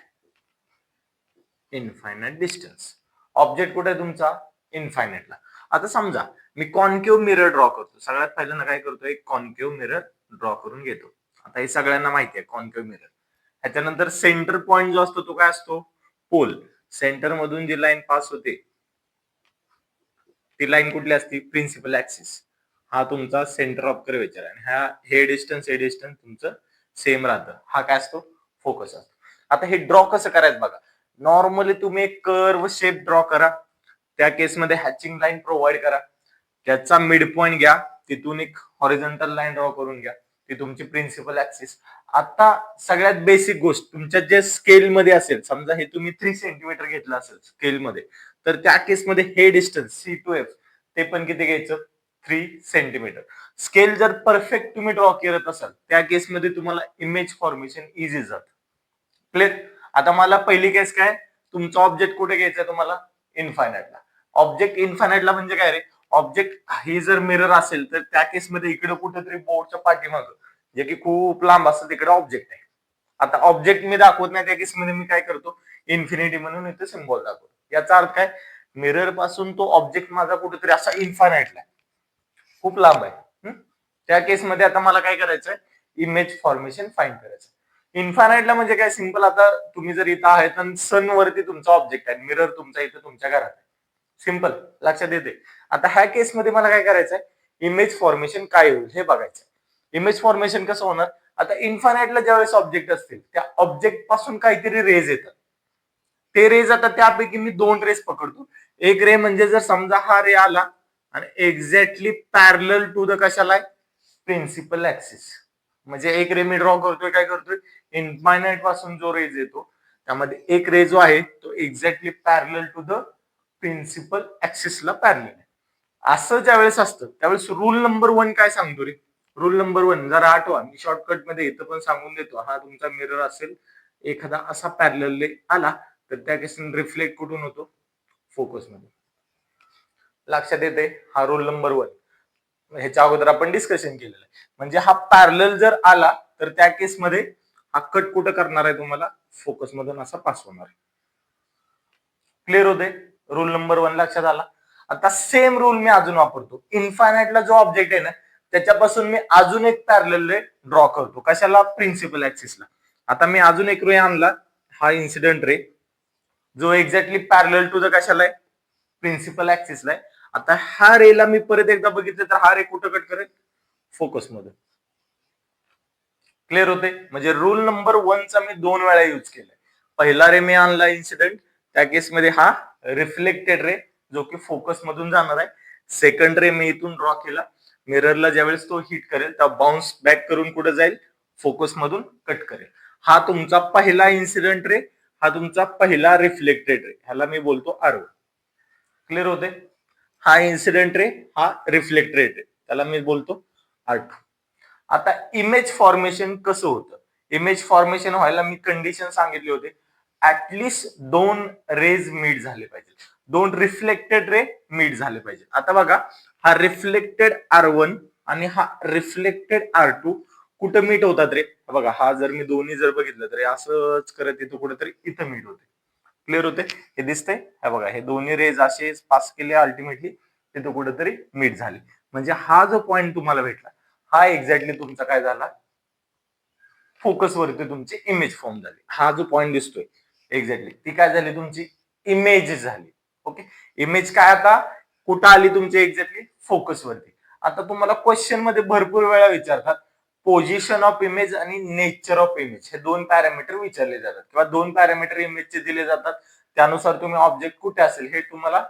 infinite distance. Object कुठे आहे तुमचा, इनफायनाइटला. आता समजा मी कॉन्केव्ह मिरर ड्रॉ करतो. सगळ्यात पहिल्यांदा काय करतो, एक कॉन्केव्ह मिरर ड्रॉ करून घेतो. आता हे सगळ्यांना माहिती आहे कॉन्केव्ह मिरर. त्याच्यानंतर सेंटर पॉइंट जो असतो तो काय असतो, पोल. सेंटर मधून जी लाईन पास होते ती लाईन कुठली असते, प्रिन्सिपल ऍक्सिस. हा तुमचा सेंटर ऑफ कर्वेचर आहे. हे डिस्टन्स तुमचं सेम राहतं. हा काय असतो, फोकस असतो. आता हे ड्रॉ कसं करायचं बघा. नॉर्मली तुम्ही एक कर्व शेप ड्रॉ करा, त्या केसमध्ये हॅचिंग लाईन प्रोव्हाइड करा, त्याचा मिड पॉइंट घ्या, तिथून एक हॉरिझॉन्टल लाईन ड्रॉ करून घ्या, ती तुमची प्रिन्सिपल ऍक्सिस. आता सगळ्यात बेसिक गोष्ट, तुमच्या जे स्केल मध्ये असेल, समजा हे तुम्ही 3 सेंटीमीटर घेतलं असेल स्केल मध्ये, तर त्या केसमध्ये हे डिस्टन्स C to F ते पण किती घ्यायचं, सेंटीमीटर. स्केल जर परफेक्ट तुम्ही ड्रॉ करत असाल त्या केसमध्ये तुम्हाला इमेज फॉर्मेशन इझी जात. क्लिअर. आता मला पहिली केस काय, तुमचा ऑब्जेक्ट कुठे घ्यायचा तुम्हाला, इन्फायनाइटला. ऑब्जेक्ट इन्फायनाइटला म्हणजे काय रे, ऑब्जेक्ट ही जर मिरर असेल तर त्या केसमध्ये इकडे कुठेतरी बोर्डच्या पाठीमागं जे की खूप लांब असतं तिकडे ऑब्जेक्ट आहे. आता ऑब्जेक्ट मी दाखवत नाही त्या केसमध्ये मी काय करतो, इन्फिनिटी म्हणून इथे सिम्बॉल दाखवतो. याचा अर्थ काय, मिरर पासून तो ऑब्जेक्ट माझा कुठेतरी असा इन्फायनाइटला खूप लांब आहे. त्या केसमध्ये आता मला काय करायचंय, इमेज फॉर्मेशन फाइंड करायचं. इन्फायनाइटला म्हणजे काय, सिंपल. आता तुम्ही जर इथं आहेत आणि सन वरती तुमचा ऑब्जेक्ट आहे, मिरर तुमचा इथं तुमच्या घरात आहे. सिंपल, लक्षात येते. आता ह्या केसमध्ये मला काय करायचंय, इमेज फॉर्मेशन काय होईल हे बघायचं. इमेज फॉर्मेशन कसं होणार, आता इन्फायनाइटला ज्यावेळेस ऑब्जेक्ट असतील त्या ऑब्जेक्ट पासून काहीतरी रेज येतात. ते रेज आता त्यापैकी मी दोन रेज पकडतो. एक रे म्हणजे जर समजा हा रे आला आणि एक्झॅक्टली पॅरलल टू द कशाला आहे, प्रिन्सिपल ऍक्सिस. म्हणजे एक रे मी ड्रॉ करतोय, काय करतोय, इन्फायनाइट पासून जो रेज येतो त्यामध्ये एक रे जो आहे तो exactly parallel to the principal ऍक्सिसला पॅरलल आहे. असं ज्यावेळेस असतं त्यावेळेस रूल नंबर 1 काय सांगतो रे, रूल नंबर 1 जरा आठवा, मी शॉर्टकट मध्ये इथं पण सांगून देतो. हा तुमचा मिरर असेल, एखादा असा पॅरलल आला तर त्या केसने रिफ्लेक्ट कुठून होतो, फोकस मध्ये. लक्षात येते, हा रूल नंबर 1. ह्याच्या अगोदर आपण डिस्कशन केलेलं आहे. म्हणजे हा पॅरलल जर आला तर त्या केसमध्ये हा कट कुठं करणार आहे तुम्हाला, फोकस मधून असा पास होणार. क्लिअर होते, रूल नंबर 1 लक्षात आला. आता सेम रूल मी अजून वापरतो. इन्फायनाइटला जो ऑब्जेक्ट आहे ना त्याच्यापासून मी अजून एक पॅरलल रे ड्रॉ करतो, कशाला, प्रिन्सिपल ऍक्सिसला. आता मी अजून एक रे आणला, हा इन्सिडेंट रे, जो एक्झॅक्टली पॅरलल टू द कशाला आहे, प्रिन्सिपल ऍक्सिसला आहे. आता हा रेला मी परत एकदा बघितलं तर हा रे कुठं कट करेल, फोकस मध्ये. क्लिअर होते. म्हणजे रूल नंबर 1 चा मी 2 वेळा युज केलाय. पहिला रे मी आणला इन्सिडेंट, त्या केसमध्ये हा रिफ्लेक्टेड रे जो की फोकस मधून जाणार आहे. सेकंड रे मी इथून ड्रॉ केला, मिररला ज्यावेळेस तो हिट करेल त्या बाउन्स बॅक करून कुठे जाईल, फोकस मधून कट करेल. हा तुमचा पहिला इन्सिडेंट रे, हा तुमचा पहिला रिफ्लेक्टेड रे, ह्याला मी बोलतो आर. क्लिअर होते. हा इन्सिडेंट रे, हा रिफ्लेक्टेड रे, त्याला मी बोलतो R2. आता इमेज फॉर्मेशन कसं होतं, इमेज फॉर्मेशन व्हायला मी कंडिशन सांगितले होते, ऍटलिस्ट 2 रेज मीट झाले पाहिजे, 2 रिफ्लेक्टेड रे मीट झाले पाहिजे. आता बघा, हा रिफ्लेक्टेड R1 आणि हा रिफ्लेक्टेड R2 कुठं मीट होतात रे, बघा हा जर मी दोन्ही जर बघितलं तर असंच करत येतो कुठेतरी इथं मीट होते. क्लिअर होते, हे दिसतंय, हे बघा हे दोन्ही रेज असे पास केले, अल्टिमेटली तिथे कुठेतरी मीट झाली. म्हणजे हा जो पॉइंट तुम्हाला भेटला हा एक्झॅक्टली तुमचा काय झाला, फोकस वरती तुमची इमेज फॉर्म झाली. हा जो पॉइंट दिसतोय एक्झॅक्टली ती काय झाली, तुमची इमेज झाली. ओके, इमेज काय आता कुठं आली तुमची, एक्झॅक्टली फोकस वरती. आता तुम्हाला क्वेश्चन मध्ये भरपूर वेळा विचारतात, पोझिशन ऑफ इमेज आणि नेचर ऑफ इमेज हे 2 पॅरामीटर विचारले जातात, किंवा 2 पॅरामीटर इमेजचे दिले जातात. त्यानुसार तुम्ही ऑब्जेक्ट कुठे असेल हे तुम्हाला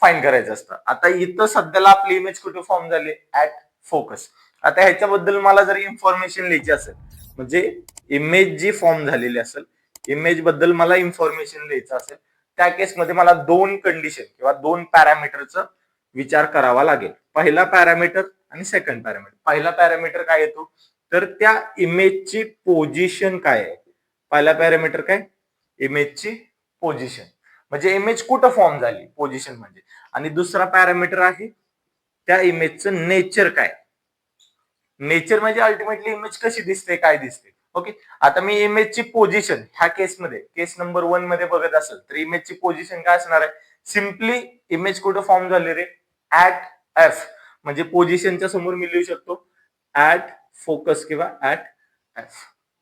फाईन करायचं असतं. आता इथं सध्याला आपली इमेज कुठे फॉर्म झाली, ऍट फोकस. आता ह्याच्याबद्दल मला जर इन्फॉर्मेशन लिहायची असेल, म्हणजे इमेज जी फॉर्म झालेली असेल, इमेज बद्दल मला इन्फॉर्मेशन लिहायचं असेल, त्या केसमध्ये मला 2 कंडिशन किंवा 2 पॅरामीटरचा विचार करावा लागेल. पहिला पॅरामीटर आणि सेकंड पॅरामीटर. पहिला पॅरामीटर काय येतो, तर त्या इमेजची पोझिशन काय आहे. पहिला पॅरामीटर काय, इमेजची पोझिशन, म्हणजे इमेज कुठं फॉर्म झाली, पोझिशन म्हणजे. आणि दुसरा पॅरामीटर आहे त्या इमेजचं नेचर काय. नेचर म्हणजे अल्टिमेटली इमेज कशी दिसते, काय दिसते. ओके, आता मी इमेजची पोझिशन ह्या केसमध्ये, केस नंबर 1 मध्ये बघत असेल तर इमेजची पोझिशन काय असणार आहे, सिम्पली इमेज कुठं फॉर्म झाली रे, ऍट एफ. म्हणजे पोझिशनच्या समोर मी लिहू शकतो ऍट फोकस किंवा ऍट एफ.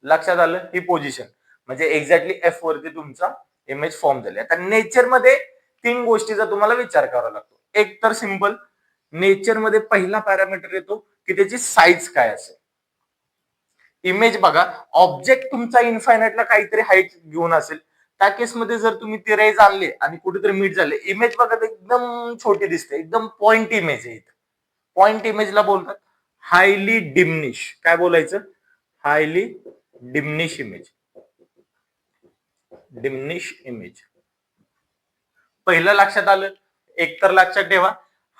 लक्षात आलं, ही पोझिशन म्हणजे एक्झॅक्टली एफ वरती तुमचा इमेज फॉर्म झाली. आता नेचर मध्ये 3 गोष्टीचा तुम्हाला विचार करावा लागतो. एक तर सिंपल, नेचर मध्ये पहिला पॅरामीटर येतो की त्याची साईज काय असेल. इमेज बघा, ऑब्जेक्ट तुमचा इन्फायनाइटला काहीतरी हाईट घेऊन असेल, त्या केसमध्ये जर तुम्ही ते रेज आणले आणि कुठेतरी मीट झाले, इमेज बघा एकदम छोटी दिसते, एकदम पॉइंट इमेज आहे. पॉइंट इमेजला बोलतात हायली डिमनिश. काय बोलायचं, highly diminish image. Diminish image पहिलं लक्षात आलं. एक तर लक्षात ठेवा,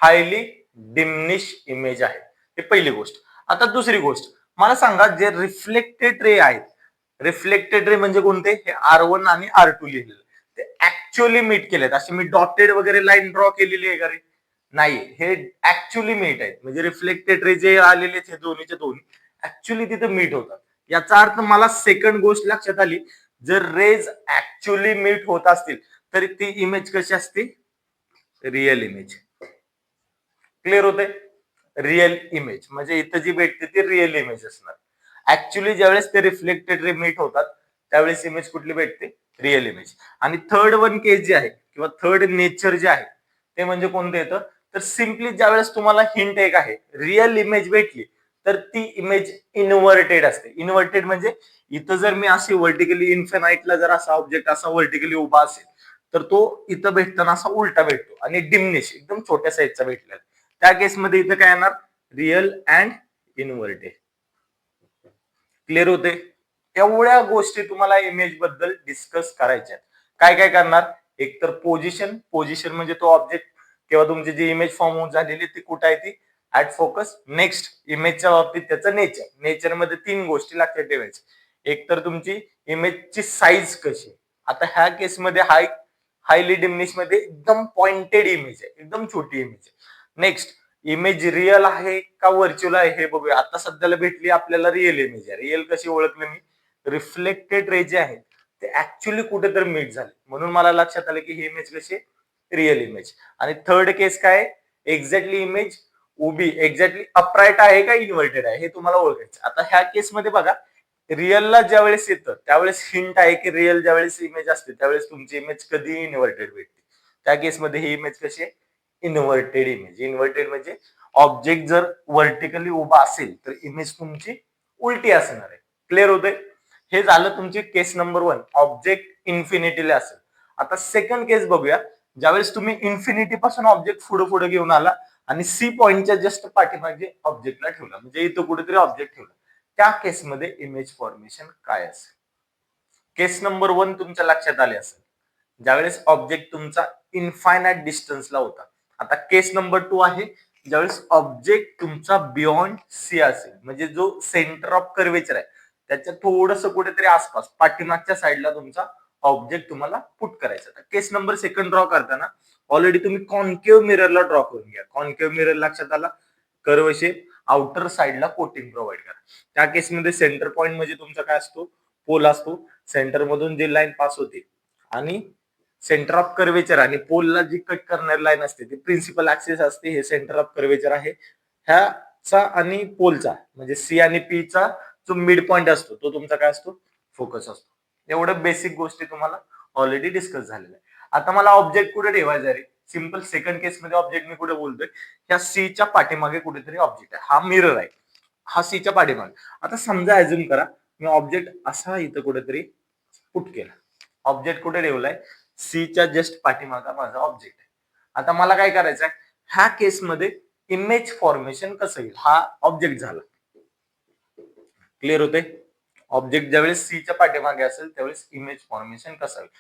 हायली डिमनिश इमेज आहे. ही पहिली गोष्ट. आता दुसरी गोष्ट, मला सांगा जे रिफ्लेक्टेड रे आहेत, रिफ्लेक्टेड रे म्हणजे कोणते? हे R1 आणि R2 लिहिलेले, ते ऍक्च्युअली मीट केलेत. असे मी डॉटेड वगैरे लाईन ड्रॉ केलेली आहे का रे? नाही, हे ऍक्च्युअली मीट आहेत. म्हणजे रिफ्लेक्टेड रे जे आलेले हे दोन्हीचे दोन्ही ऍक्च्युअली तिथे मीट होतात. याचा अर्थ मला सेकंड गोष्ट लक्षात आली, जर रेज ऍक्च्युअली मीट होत असतील तर ती इमेज कशी असते? Real image. क्लिअर होते? रिअल इमेज म्हणजे इथं जी भेटते ती रिअल इमेज असणार. ऍक्च्युअली ज्यावेळेस ते रिफ्लेक्टेड रे मीट होतात त्यावेळेस इमेज कुठली भेटते? Real image. आणि थर्ड वन केस जे आहे किंवा थर्ड नेचर जे आहे ते म्हणजे कोणतं येतं? तर सिम्पली ज्यावेळेस तुम्हाला हिंट एक आहे, रिअल इमेज भेटली तर ती इमेज इन्व्हर्टेड असते. इन्व्हर्टेड म्हणजे इथं जर मी अशी व्हर्टिकली इन्फिनाइटला जर असा ऑब्जेक्ट असा व्हर्टिकली उभा असेल तर तो इथं भेटताना असा उलटा भेटतो आणि डिमनिश एकदम छोट्या साईजचा भेटलेला. त्या केसमध्ये इथं काय येणार? Real and inverted. क्लिअर होते? एवढ्या गोष्टी तुम्हाला इमेज बद्दल डिस्कस करायच्या. काय काय करणार? एक तर पोझिशन, पोझिशन म्हणजे तो ऑब्जेक्ट किंवा तुमची जी इमेज फॉर्म झालेली ती कुठे आहे ती ऍट फोकस. नेक्स्ट इमेजच्या बाबतीत त्याचं नेचर. नेचर मध्ये तीन गोष्टी लक्षात ठेवायच्या. एक तर तुमची इमेजची साईज कशी. आता ह्या केसमध्ये हायली डिमनिश मध्ये एकदम पॉइंटेड इमेज आहे, एकदम छोटी इमेज आहे. नेक्स्ट इमेज रिअल आहे का व्हर्च्युअल आहे हे बघूया. आता सध्याला भेटली आपल्याला रिअल इमेज आहे. रिअल कशी ओळखली मी? रिफ्लेक्टेड रे जे आहे ते ऍक्च्युअली कुठेतरी मीट झाले म्हणून मला लक्षात आलं की ही इमेज कशी? Real image. आणि थर्ड केस काय? एक्झॅक्टली इमेज उभी एक्झॅक्टली अपराईट आहे का इन्व्हर्टेड आहे हे तुम्हाला ओळखायचं. आता ह्या केसमध्ये बघा, रिअलला ज्यावेळेस येतं त्यावेळेस हिंट आहे की रिअल ज्यावेळेस इमेज असते त्यावेळेस तुमची इमेज कधी इन्व्हर्टेड भेटते. त्या केसमध्ये ही इमेज कशी आहे? Inverted image. इन्व्हर्टेड म्हणजे ऑब्जेक्ट जर व्हर्टिकली उभा असेल तर इमेज तुमची उलटी असणार आहे. क्लिअर होते? हे झालं तुमची केस नंबर 1, ऑब्जेक्ट इन्फिनिटीला असेल. आता सेकंड केस बघूया. ज्यावेळेस तुम्ही इन्फिनिटी पासून ऑब्जेक्ट पुढे पुढे घेऊन आला आणि सी पॉइंटच्या जस्ट पाठीमागे ऑब्जेक्टला ठेवला, म्हणजे इथं कुठेतरी ऑब्जेक्ट ठेवला, त्या केसमध्ये इमेज फॉर्मेशन काय असेल? केस नंबर 1 तुमच्या लक्षात आले असेल, ज्यावेळेस ऑब्जेक्ट तुमचा इन्फायनाइट डिस्टन्सला होता. आता केस नंबर 2 आहे ज्यावेळेस ऑब्जेक्ट तुमचा बियॉन्ड सी असेल, म्हणजे जो सेंटर ऑफ कर्वेचर आहे त्याच्या थोडस कुठेतरी आसपास पाठीमागच्या साईडला तुमचा ऑब्जेक्ट तुम्हाला पुट करायचा. केस नंबर सेकंड ड्रॉ करताना ऑलरेडी तुम्ही कॉन्केव्ह मिररला ड्रॉ करून घ्या. कॉन्केव्ह मिरर लक्षात आला? कर्व शेप, आउटर साईडला कोटिंग प्रोव्हाइड करा. त्या केसमध्ये सेंटर पॉइंट म्हणजे तुमचा काय असतो? पोल असतो. सेंटर मधून जी लाईन पास होते आणि सेंटर ऑफ कर्वेचर आणि पोलला जी कट करणारी लाईन असते ती प्रिन्सिपल ऍक्सिस असते. हे सेंटर ऑफ कर्वेचर आहे. ह्याचा आणि पोलचा म्हणजे सी आणि पी चा जो मिड पॉइंट असतो तो तुमचा काय असतो? फोकस असतो. एवढं बेसिक गोष्टी तुम्हाला ऑलरेडी डिस्कस झालेल्या आहे. आता मला ऑब्जेक्ट कुठे ठेवायचा रे? सिंपल सेकंड केस मध्ये ऑब्जेक्ट मी कुठे बोलतोय? ह्या सीच्या पाठीमागे कुठेतरी ऑब्जेक्ट आहे. हा मिरर आहे, हा सीच्या पाठीमागे. आता समजा अज्युम करा मी ऑब्जेक्ट असा इथं कुठेतरी पुट केला. ऑब्जेक्ट कुठे ठेवलाय? सीच्या जस्ट पाठीमागा माझा ऑब्जेक्ट आहे. आता मला काय करायचं आहे? ह्या केसमध्ये इमेज फॉर्मेशन कसं येईल? हा ऑब्जेक्ट झाला. क्लिअर होते? ऑब्जेक्ट ज्यावेळेस सीच्या पाठीमागे असेल त्यावेळेस इमेज फॉर्मेशन कसं होईल?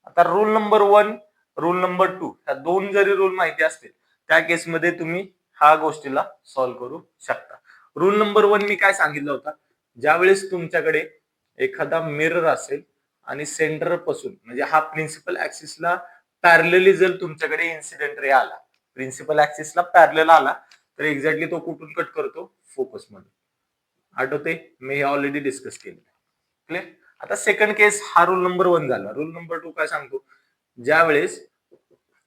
आता रूल नंबर 1, रूल नंबर 2 ह्या दोन जरी रूल माहिती असतील त्या केसमध्ये तुम्ही ह्या गोष्टीला सॉल्व्ह करू शकता. रूल नंबर 1 मी काय सांगितलं होता? ज्यावेळेस तुमच्याकडे एखादा मिरर असेल आणि सेंटर पासून म्हणजे हा प्रिन्सिपल ऍक्सिसला पॅरलली जर तुमच्याकडे इन्सिडेंट रे आला, प्रिन्सिपल ऍक्सिसला पॅरलल आला तर एक्झॅक्टली तो कुठून कट करतो? फोकस मध्ये. आठवते? मी हे ऑलरेडी डिस्कस केलं. क्लिअर? आता सेकंड केस हा रूल नंबर 1 झाला. रूल नंबर 2 काय सांगतो? ज्यावेळेस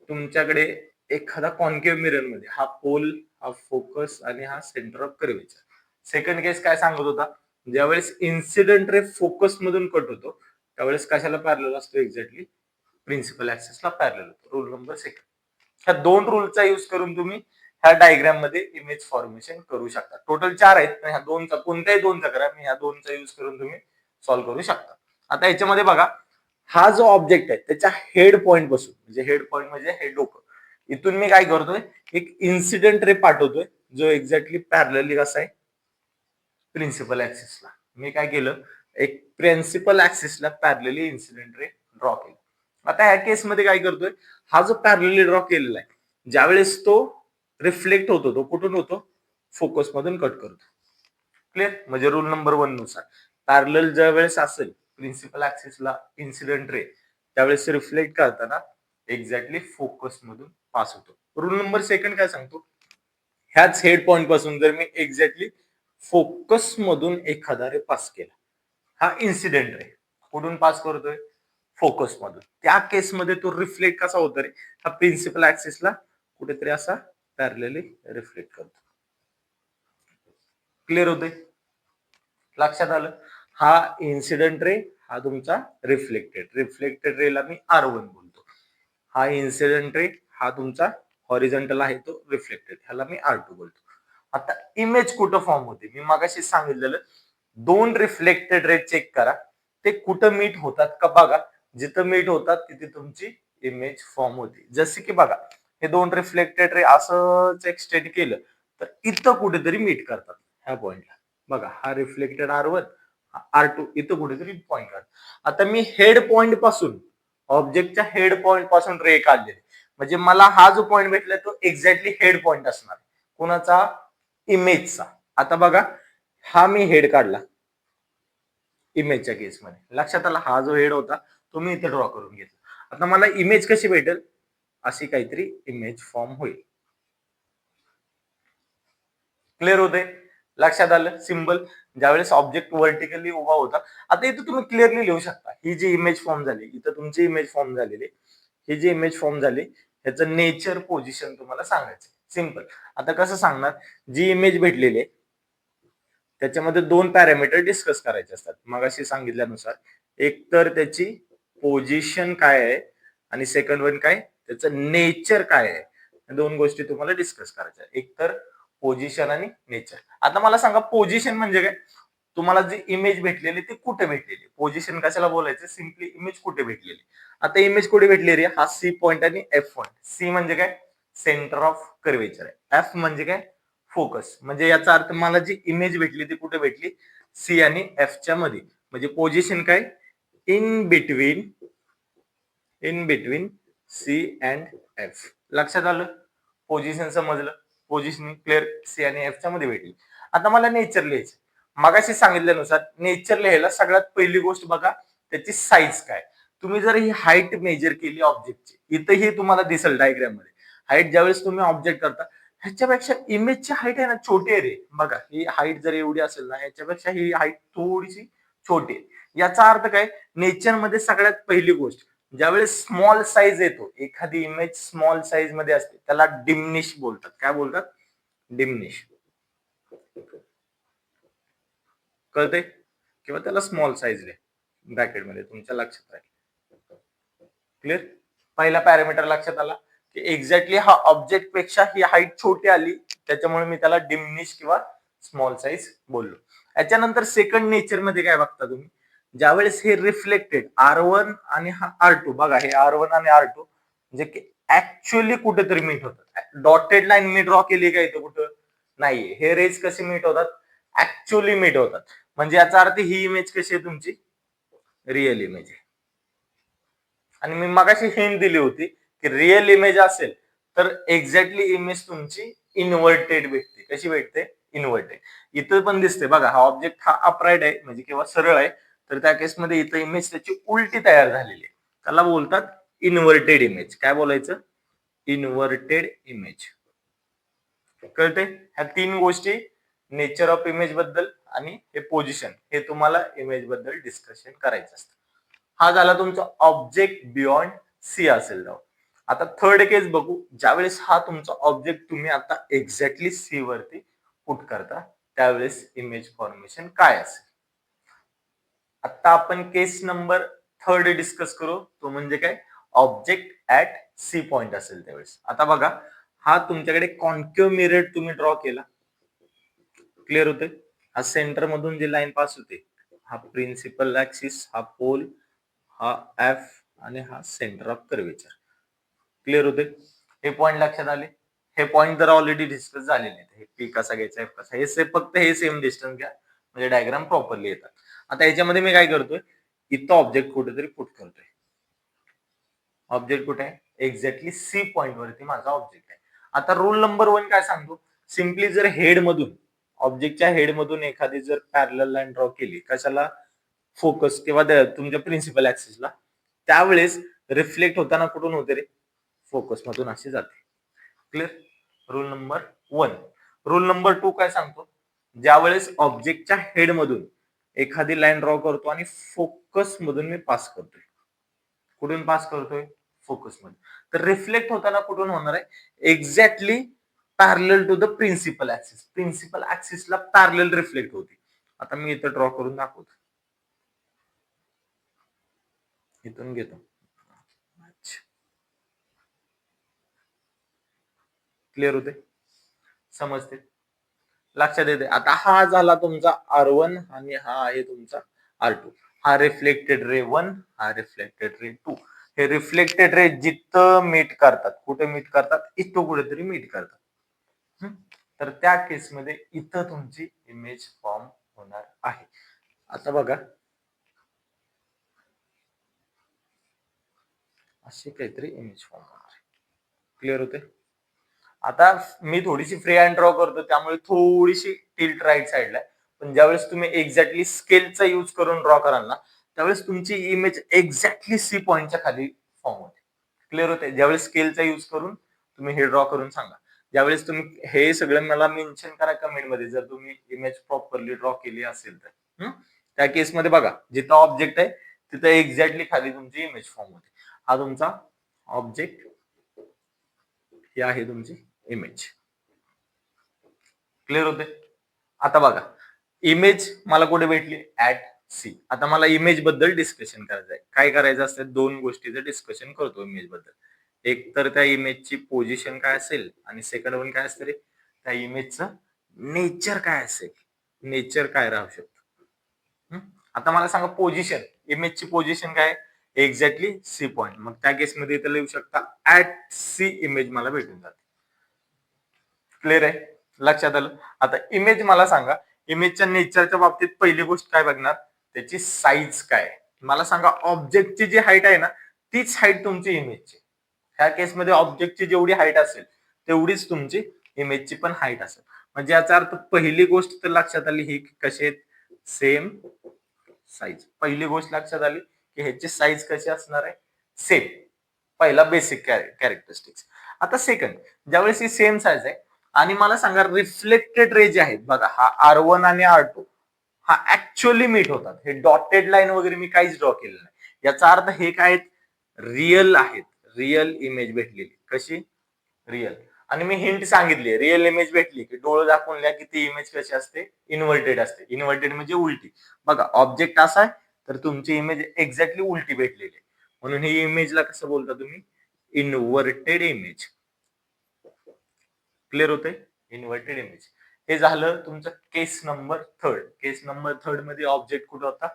तुमच्याकडे एखादा कॉन्केव्ह मिरर मध्ये हा पोल, हा फोकस आणि हा सेंटर ऑफ कर्वेचर. सेकंड केस काय सांगत होता? ज्यावेळेस इन्सिडेंट रे फोकस मधून कट होतो त्यावेळेस कशाला पॅरलल असतो? एक्झॅक्टली प्रिन्सिपल ऍक्सिसला पॅरलल होतो. Rule number second. ह्या दोन रूलचा यूज करून तुम्ही ह्या डायग्राम मध्ये इमेज फॉर्मेशन करू शकता. टोटल 4 आहेत, ह्या दोनचा कोणत्याही दोनचा करा. मी ह्या दोनचा यूज करून तुम्ही सॉल्व्ह करू शकता. आता याच्यामध्ये बघा, हा जो ऑब्जेक्ट आहे त्याच्या हेड पॉइंट पासून म्हणजे हेड पॉइंट म्हणजे हे डोकं, इथून मी काय करतोय? एक इन्सिडेंट रे पाठवतोय जो एक्झॅक्टली पॅरलली कसा आहे? प्रिन्सिपल ऍक्सिसला. मी काय केलं? एक प्रिन्सिपल ऍक्सिसला पॅरलली इन्सिडेंट रे ड्रॉ केलं. आता ह्या केसमध्ये काय करतोय? हा जो पॅरलली ड्रॉ केलेला आहे ज्यावेळेस तो रिफ्लेक्ट होतो तो कुठून होतो, फोकस मधून कट करतो. क्लिअर. म्हणजे रूल नंबर 1 नुसार पॅरलल ज्या वेळेस असेल प्रिन्सिपल ऍक्सिसला इन्सिडेंट रे, त्यावेळेस रिफ्लेक्ट करताना एक्झॅक्टली फोकस मधून पास होतो. रूल नंबर 2 काय सांगतो, ह्याच हेड पॉइंट पासून जर मी एक्झॅक्टली फोकस मधून एखादा रे पास केला, हा इन्सिडेंट रे कुठून पास करतोय, फोकस मधून, त्या केसमध्ये तो रिफ्लेक्ट कसा होतो रे, हा प्रिन्सिपल ऍक्सिसला कुठेतरी असा पॅरलली रिफ्लेक्ट करतो. क्लिअर होते, लक्षात आलं. हा इन्सिडेंट रे, हा तुमचा रिफ्लेक्टेड रेला मी R1 बोलतो. हा इन्सिडेंट रे, हा तुमचा हॉरिझॉन्टल आहे तो रिफ्लेक्टेड, ह्याला मी R2 बोलतो. आता इमेज कुठं फॉर्म होते, मी मगाशी सांगितलेलं 2 रिफ्लेक्टेड रे चेक करा, ते कुठं मीट होतात का बघा. जिथं मीट होतात तिथे तुमची इमेज फॉर्म होते. जसे की बघा, हे 2 रिफ्लेक्टेड रे असंच एक्सटेंड केलं तर इथं कुठेतरी मीट करतात ह्या पॉइंटला. बघा, हा रिफ्लेक्टेड R1, R2 इथं कुठेतरी पॉइंट करतात. आता मी हेड पॉइंट पासून, ऑब्जेक्टच्या हेड पॉइंट पासून रे काढलेले, म्हणजे मला हा जो पॉइंट भेटला तो एक्झॅक्टली हेड पॉइंट असणार कोणाचा, इमेजचा. आता बघा, हा मी हेड काढला इमेजच्या केसमध्ये, लक्षात आला. हा जो हेड होता तो मी इथे ड्रॉ करून घेतला. आता मला इमेज कशी भेटेल, अशी काहीतरी इमेज फॉर्म होईल. क्लिअर होते, लक्षात आलं. सिंबल ज्यावेळेस ऑब्जेक्ट व्हर्टिकली उभा होता, आता इथं तुम्ही क्लिअरली लिहू शकता, ही जी इमेज फॉर्म झाली, इथं तुमची इमेज फॉर्म झालेली, ही जी इमेज फॉर्म झाली ह्याचं नेचर पोझिशन तुम्हाला सांगायचं. सिंपल. आता कसं सांगणार, जी इमेज भेटलेली आहे त्याच्यामध्ये 2 पॅरामीटर डिस्कस करायचे असतात मगाशी सांगितल्यानुसार. एक तर त्याची पोझिशन काय आहे आणि सेकंड वन काय, त्याचं नेचर काय आहे. 2 गोष्टी तुम्हाला डिस्कस करायच्या, एक तर पोझिशन आणि नेचर. आता मला सांगा, पोझिशन म्हणजे काय, तुम्हाला जी इमेज भेटलेली ती कुठे भेटलेली. पोझिशन कशाला बोलायचं, सिम्पली इमेज कुठे भेटलेली. आता इमेज कुठे भेटली रे, हा सी पॉइंट आणि एफ पॉइंट. सी म्हणजे काय, सेंटर ऑफ कर्वेचर आहे. एफ म्हणजे काय, फोकस. म्हणजे याचा अर्थ मला जी इमेज भेटली ती कुठे भेटली, सी आणि एफ च्या मध्ये. म्हणजे पोझिशन काय, in between C and F. लक्षात आलं, पोझिशन समजलं. पोझिशन क्लिअर, सी आणि एफ च्या मध्ये भेटली. आता मला नेचर लिहायचं. मगाशी सांगितल्यानुसार नेचर लिहायला सगळ्यात पहिली गोष्ट बघा, त्याची साईज काय. तुम्ही जर ही हाईट मेजर केली ऑब्जेक्टची, इथंही तुम्हाला दिसेल डायग्राम मध्ये, हाईट ज्यावेळेस तुम्ही ऑब्जेक्ट करता ह्याच्यापेक्षा इमेजची हाईट आहे ना छोटी आहे रे. बघा, ही हाईट जर एवढी असेल ना, ह्याच्यापेक्षा ही हाईट थोडीशी छोटी आहे. याचा अर्थ काय, नेचर मध्ये सगळ्यात पहिली गोष्ट, ज्यावेळेस स्मॉल साईज येतो, एखादी इमेज स्मॉल साईज मध्ये असते, त्याला डिमनिश बोलतात. काय बोलतात, डिमनिश. कळते, किंवा त्याला स्मॉल साईज ब्रॅकेट मध्ये तुमच्या लक्षात राहील. क्लिअर. पहिला पॅरामीटर लक्षात आला की एक्झॅक्टली हा ऑब्जेक्ट पेक्षा ही हाईट छोटी आली, त्याच्यामुळे मी त्याला डिमनिश किंवा स्मॉल साईज बोललो. याच्यानंतर सेकंड नेचर मध्ये काय बघता तुम्ही, ज्यावेळेस हे रिफ्लेक्टेड R1 आणि हा R2, बघा हे R1 आणि R2 म्हणजे की ऍक्च्युअली कुठेतरी मीट होतात. डॉटेड लाईन मी ड्रॉ केली का इथं कुठं, नाहीये. हे रेज कसे मीट होतात, ऍक्च्युअली मीट होतात. म्हणजे याचा अर्थ ही इमेज कशी आहे तुमची, रिअल इमेज आहे. आणि मी मगाशी हिंट दिली होती की रिअल इमेज असेल तर एक्झॅक्टली इमेज तुमची इन्व्हर्टेड भेटते. कशी भेटते, इन्व्हर्टेड. इथं पण दिसते बघा, हा ऑब्जेक्ट हा अपराइट आहे म्हणजे किंवा सरळ आहे, तर त्या केसमध्ये इथं इमेज त्याची उलटी तयार झालेली आहे, त्याला बोलतात इन्व्हर्टेड इमेज. काय बोलायचं, इन्व्हर्टेड इमेज. कळते. ह्या 3 गोष्टी, नेचर ऑफ इमेज बद्दल आणि हे पोझिशन, हे तुम्हाला इमेज बद्दल डिस्कशन करायचं असतं. हा झाला तुमचा ऑब्जेक्ट बियॉन्ड सी असेल जाऊ. आता थर्ड केस बघू, ज्यावेळेस हा तुमचा ऑब्जेक्ट तुम्ही आता एक्झॅक्टली सी वरती पुट करता, त्यावेळेस इमेज फॉर्मेशन काय असेल. आता आपण केस नंबर 3 डिस्कस करू, तो म्हणजे काय, ऑब्जेक्ट ऍट सी पॉइंट असेल त्यावेळेस. आता बघा, हा तुमच्याकडे कॉन्केव्ह मिरर तुम्ही ड्रॉ केला. क्लिअर होते. हा सेंटर मधून जी लाईन पास होते, हा प्रिन्सिपल ऍक्सिस, हा पोल, हा एफ आणि हा सेंटर ऑफ कर्वेचर. क्लिअर होते. हे पॉइंट लक्षात आले. हे पॉइंट तर ऑलरेडी डिस्कस झालेले आहेत. हे पी कसा घ्यायचा, एफ कसा, हे फक्त हे सेम डिस्टन्स घ्या म्हणजे डायग्राम प्रॉपरली येतात. आता याच्यामध्ये मी काय करतोय, इथं ऑब्जेक्ट कुठेतरी पुट करतोय. ऑब्जेक्ट कुठे आहे, एक्झॅक्टली सी पॉइंट वरती माझा ऑब्जेक्ट आहे. आता रूल नंबर 1 काय सांगतो, सिम्पली जर हेड मधून ऑब्जेक्टच्या हेड मधून एखादी जर पॅरलल लाईन ड्रॉ केली कशाला, फोकस किंवा तुमच्या प्रिन्सिपल ऍक्सिसला, त्यावेळेस रिफ्लेक्ट होताना कुठून होते रे, फोकस मधून अशी जाते. Clear, rule number 1. Rule number 2 काय सांगतो, ज्यावेळेस ऑब्जेक्टच्या हेड मधून एखादी लाईन ड्रॉ करतो आणि फोकस मधून मी पास करतोय, कुठून पास करतोय, फोकस मध्ये, तर रिफ्लेक्ट होताना कुठून होणार आहे, exactly parallel to the principal axis, principal ऍक्सिसला पॅरलल रिफ्लेक्ट होते. आता मी इथं ड्रॉ करून दाखवतो, इथून घेतो. क्लिअर होते, समजते, लक्षात येते. आता हा झाला तुमचा R1 आणि हा आहे तुमचा R2. हा रिफ्लेक्टेड रे 1, हा रिफ्लेक्टेड रे 2. हे रिफ्लेक्टेड रे जिथं मीट करतात, कुठे मीट करतात, इथं कुठेतरी मीट करतात. तर त्या केसमध्ये इथं तुमची इमेज फॉर्म होणार आहे. आता बघा, अशी काहीतरी इमेज फॉर्म होणार आहे. क्लिअर होते. आता मी थोडीशी फ्री हँड ड्रॉ करतो, त्यामुळे थोडीशी टिल्ट राईट साईडला आहे. पण ज्यावेळेस तुम्ही एक्झॅक्टली स्केलचा यूज करून ड्रॉ कराल ना, त्यावेळेस तुमची इमेज एक्झॅक्टली सी पॉइंटच्या खाली फॉर्म होते. क्लिअर होते. ज्यावेळेस स्केलचा यूज करून तुम्ही हे ड्रॉ करून सांगा. ज्यावेळेस तुम्ही हे सगळं मला मेन्शन करा कमेंट मध्ये, जर तुम्ही इमेज प्रॉपरली ड्रॉ केली असेल तर. त्या केसमध्ये बघा, जिथं ऑब्जेक्ट आहे तिथं एक्झॅक्टली खाली तुमची इमेज फॉर्म होते. हा तुमचा ऑब्जेक्ट, ही आहे तुमची इमेज. क्लिअर होते. आता बघा, इमेज मला कुठे भेटली, ऍट सी. आता मला इमेज बद्दल डिस्कशन करायचं आहे. काय करायचं असतं, दोन गोष्टीचं डिस्कशन करतो इमेज बद्दल. एक तर त्या इमेजची पोझिशन काय असेल, आणि सेकंड वन काय असतं रे, त्या इमेजचं नेचर काय असेल, नेचर काय राहू शकतं. आता मला सांगा पोझिशन, इमेजची पोझिशन काय, एक्झॅक्टली सी पॉइंट. मग त्या केसमध्ये इथं लिहू शकता ऍट सी इमेज मला भेटून जाते. क्लिअर आहे, लक्षात आलं. आता इमेज मला सांगा, इमेजच्या नेचरच्या बाबतीत पहिली गोष्ट काय बघणार, त्याची साईज काय. मला सांगा, ऑब्जेक्टची जी हाईट आहे ना, तीच हाईट तुमची इमेजची. ह्या केसमध्ये ऑब्जेक्टची जेवढी हाईट असेल तेवढीच तुमची इमेजची पण हाईट असेल. म्हणजे याचा अर्थ पहिली गोष्ट तर लक्षात आली ही, कशी आहेत, सेम साईज. पहिली गोष्ट लक्षात आली की ह्याची साईज कशी असणार आहे, सेम. पहिला बेसिक कॅरेक्टरिस्टिक्स. आता सेकंड, ज्यावेळेस ही सेम साईज आहे आणि मला सांगा रिफ्लेक्टेड रे जे आहेत बघा, हा R1 आणि R2 हा ऍक्च्युअली मीट होतात. हे डॉटेड लाईन वगैरे मी काहीच ड्रॉ केलेलं नाही. याचा अर्थ हे काय, रिअल आहेत, रिअल इमेज भेटलेली. कशी, रिअल. आणि मी हिंट सांगितली, रिअल इमेज भेटली की डोळे दाखवून लिहा की ती इमेज कशी असते, इन्व्हर्टेड असते. इन्व्हर्टेड म्हणजे उलटी. बघा, ऑब्जेक्ट असा आहे तर तुमची इमेज एक्झॅक्टली उलटी भेटलेली आहे, म्हणून ही इमेजला कसं बोलता तुम्ही, इन्व्हर्टेड इमेज. क्लिअर होते, इन्व्हर्टेड इमेज. हे झालं तुमचं केस नंबर 3. केस नंबर 3 मध्ये ऑब्जेक्ट कुठे होता,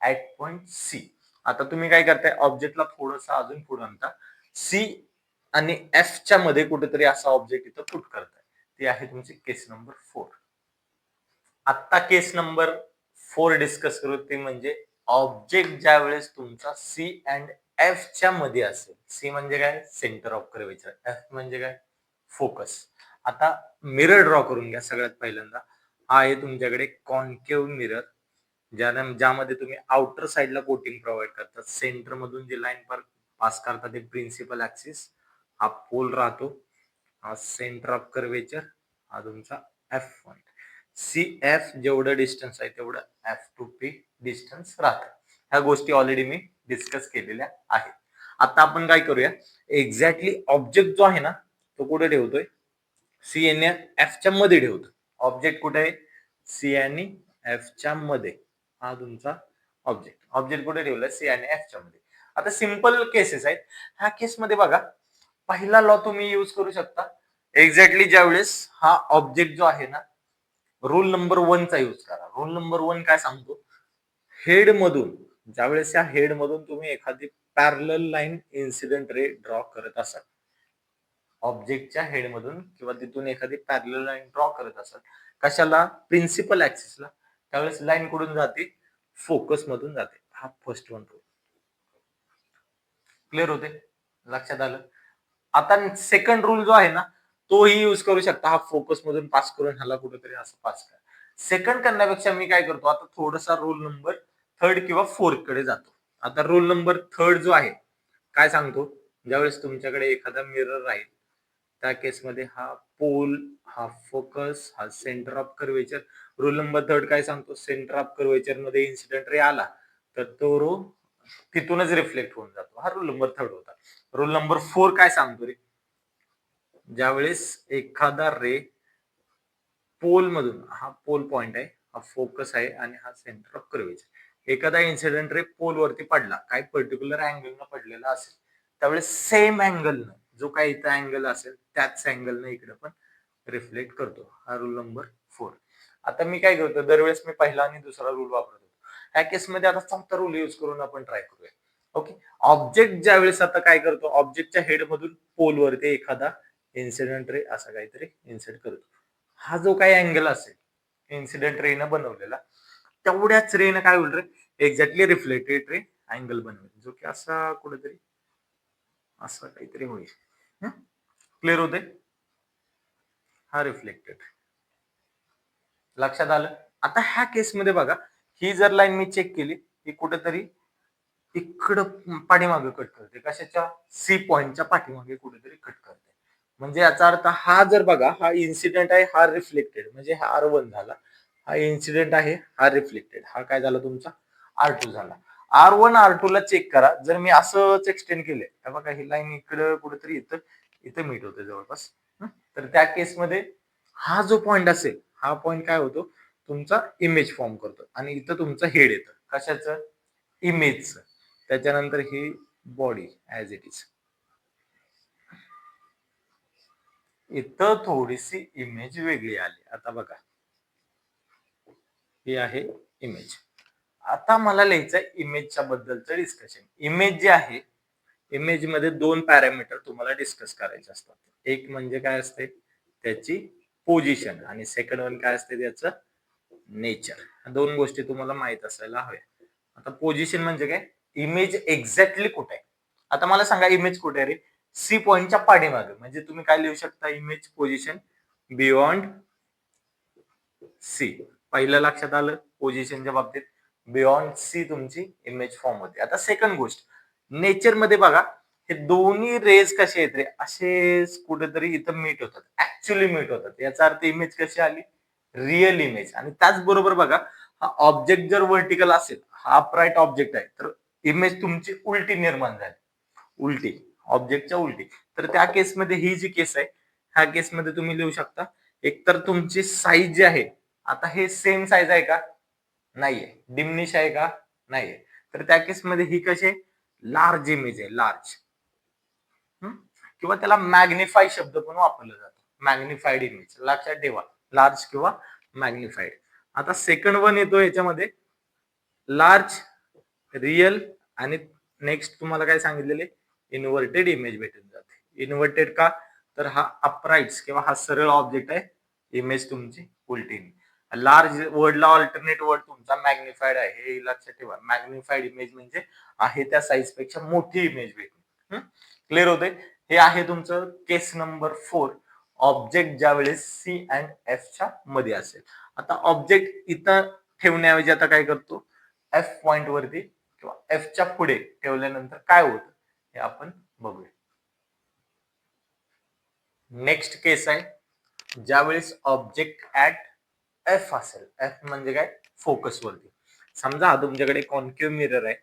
ऍट पॉइंट सी. आता तुम्ही काय करताय, ऑब्जेक्टला थोडंसं अजून पुढे आणता, सी आणि एफ च्या मध्ये कुठेतरी असा ऑब्जेक्ट इथं पुट करताय. ती आहे तुमची केस नंबर 4. आता केस नंबर 4 डिस्कस करू, ते म्हणजे ऑब्जेक्ट ज्या वेळेस तुमचा सी अँड एफ च्या मध्ये असेल. सी म्हणजे काय, सेंटर ऑफ कर्वेचर. एफ म्हणजे काय, फोकस. आता मिरर ड्रॉ करून घ्या सगळ्यात पहिल्यांदा. हा आहे तुमच्याकडे कॉन्केव्ह मिरर, ज्यामध्ये तुम्ही आउटर साइडला कोटिंग प्रोव्हाइड करतात. सेंटर मधून जे लाईन पास करतात ते प्रिन्सिपल ऍक्सिस, हा पोल राहतो, हा सेंटर ऑफ कर्वेचर, हा तुमचा एफ पॉइंट. सी एफ जेवढं डिस्टन्स आहे तेवढं एफ टू पी डिस्टन्स राहतं. ह्या गोष्टी ऑलरेडी मी डिस्कस केलेल्या आहेत. आता आपण काय करूया, एक्झॅक्टली ऑब्जेक्ट जो आहे ना तो कुठे ठेवतोय, सी आणि एफ च्या मध्ये ठेवतो. ऑब्जेक्ट कुठे आहे, सी आणि एफ च्या मध्ये. हा तुमचा ऑब्जेक्ट. ऑब्जेक्ट कुठे ठेवलाय, सी आणि एफ च्या मध्ये. आता सिंपल केसेस आहेत. ह्या केसमध्ये बघा, पहिला लॉ तुम्ही यूज करू शकता. एक्झॅक्टली ज्यावेळेस हा ऑब्जेक्ट जो आहे ना, रूल नंबर 1 चा यूज करा. रूल नंबर 1 काय सांगतो, हेड मधून, ज्यावेळेस या हेड मधून तुम्ही एखादी parallel line incident ray draw करत असाल, ऑब्जेक्टच्या हेड मधून किंवा तिथून एखादी पॅरलल लाईन ड्रॉ करत असाल, कशाला, प्रिन्सिपल ऍक्सिसला, त्यावेळेस लाईन कुठून जाते, फोकस मधून जाते. हा फर्स्ट वन रूल. क्लिअर होते, लक्षात आलं. आता सेकंड रूल जो आहे ना, तोही युज करू शकता. हा फोकस मधून पास करून ह्याला कुठेतरी असं पास करा. सेकंड करण्यापेक्षा मी काय करतो, आता थोडासा रोल नंबर थर्ड किंवा फोर्थ कडे जातो. आता रोल नंबर थर्ड जो आहे काय सांगतो, ज्यावेळेस तुमच्याकडे एखादा मिरर राहील त्या केसमध्ये हा पोल, हा फोकस, हा centre of curvature. Rule number third काय सांगतो, सेंटर ऑफ कर्वेचर मध्ये इन्सिडेंट रे आला तर तो रो तिथूनच रिफ्लेक्ट होऊन जातो. हा रूल नंबर थर्ड होता. रूल नंबर फोर काय सांगतो रे, ज्यावेळेस एखादा रे पोल मधून, हा पोल पॉइंट आहे, हा फोकस आहे आणि हा सेंटर ऑफ कर्वेचर, एखादा इन्सिडेंट रे पोल वरती पडला, काही पर्टिक्युलर अँगल न पडलेला असेल, त्यावेळेस सेम अँगल न जो काही इथं अँगल असेल त्याच अँगल न इकडे पण रिफ्लेक्ट करतो. हा रूल नंबर फोर. आता मी काय करतो, दरवेळेस मी पहिला आणि दुसरा रूल वापरतो. ह्या केसमध्ये आता चौथा रूल युज करून आपण ट्राय करूया. ओके, ऑब्जेक्ट ज्यावेळेस आता काय करतो, ऑब्जेक्टच्या हेड मधून पोल वरती एखादा इन्सिडेंट रे असा काहीतरी इन्सिडेंट करतो. हा जो काही अँगल असेल इन्सिडेंट रे न बनवलेला, तेवढ्याच रे न काय होईल रे, एक्झॅक्टली रिफ्लेक्टेड रे अँगल बनवेल, जो की असा कुठेतरी असं काहीतरी होईल. क्लिअर होते, हा रिफ्लेक्टेड. लक्षात आलं. आता ह्या केसमध्ये बघा, ही जर लाईन मी चेक केली, ही कुठेतरी इकडं पाठीमागे कट करते, कशाच्या, सी पॉइंटच्या पाठीमागे कुठेतरी कट करते. म्हणजे याचा अर्थ हा जर बघा, हा इन्सिडेंट आहे, हा रिफ्लेक्टेड, म्हणजे हा R1 झाला, हा इन्सिडेंट आहे, हा रिफ्लेक्टेड, हा काय झाला तुमचा R2 झाला. R1 R2 ला चेक करा, जर मी असंच एक्सटेंड केले, बघा ही लाईन इकडं कुठेतरी इथं मीट होते जवळपास. तर त्या केसमध्ये हा जो पॉइंट असेल, हा पॉइंट काय होतो, तुमचा इमेज फॉर्म करतो आणि इथं तुमचं हेड येतं, कशाचं, इमेजचं. त्याच्यानंतर ही बॉडी ऍज इट इज. इथं थोडीशी इमेज वेगळी आली. आता बघा, ही आहे इमेज. आता मला लिहायचं इमेजच्या बद्दलचं डिस्कशन. इमेज जे आहे, इमेज मध्ये दोन पॅरामीटर तुम्हाला डिस्कस करायचे असतात. एक म्हणजे काय असते, त्याची पोझिशन, आणि सेकंड वन काय असते, त्याचं नेचर. दोन गोष्टी तुम्हाला माहित असायला हव्या. आता पोझिशन म्हणजे काय, इमेज एक्झॅक्टली कुठे आहे. आता मला सांगा इमेज कुठे आहे रे, सी पॉइंटच्या पाठीमागे. म्हणजे तुम्ही काय लिहू शकता, इमेज पोझिशन बियॉन्ड सी. पहिलं लक्षात आलं पोझिशनच्या बाबतीत, बियॉन्ड सी तुमची इमेज फॉर्म होते. आता सेकंड गोष्ट, नेचर मध्ये बघा, हे दोन्ही रेज कसे आहेत रे, असे कुठेतरी इथं मीट होतात, ऍक्च्युअली मीट होतात. याचा अर्थ इमेज कशी आली, रिअल इमेज. आणि त्याचबरोबर बघा, हा ऑब्जेक्ट जर व्हर्टिकल असेल, हा अपराईट ऑब्जेक्ट आहे, तर इमेज तुमची उलटी निर्माण झाली, उलटी, ऑब्जेक्टच्या उलटी. तर त्या केसमध्ये ही जी केस आहे, ह्या केसमध्ये तुम्ही लिहू शकता, एकतर तुमची साईज जी आहे, आता हे सेम साईज आहे का, नाहीये. डिमिनिश आहे का, नाहीये. तर त्या केसमध्ये ही कशी, लार्ज इमेज आहे, लार्ज. किंवा त्याला मॅग्निफाय शब्द पण वापरला जातो, मॅग्निफाईड इमेज. लक्षात ठेवा, लार्ज किंवा मॅग्निफाईड. आता सेकंड वन येतो याच्यामध्ये, लार्ज, रिअल, आणि नेक्स्ट तुम्हाला काय सांगितलेले, इन्व्हर्टेड इमेज भेटून जाते. इन्व्हर्टेड का, तर हा अपराईट किंवा हा सरळ ऑब्जेक्ट आहे, इमेज तुमची उलटी. लार्ज वर्डला ऑल्टरनेट वर्ड तुमचा मॅग्निफाईड आहे, हे लक्षात ठेवा. मॅग्निफाईड इमेज म्हणजे आहे त्या साईज पेक्षा मोठी इमेज भेटणे. क्लिअर होते. हे आहे तुमचं केस नंबर 4. ऑब्जेक्ट ज्या वेळेस सी अँड एफ च्या मध्ये असेल. आता ऑब्जेक्ट इथं ठेवण्याऐवजी आता काय करतो, एफ पॉइंट वरती किंवा एफ च्या पुढे ठेवल्यानंतर काय होतं हे आपण बघूया. नेक्स्ट केस आहे, ज्यावेळेस ऑब्जेक्ट ऍट एफ असेल. एफ म्हणजे काय, फोकस वरती. समजा तुमच्याकडे कॉन्केव्ह मिरर आहे,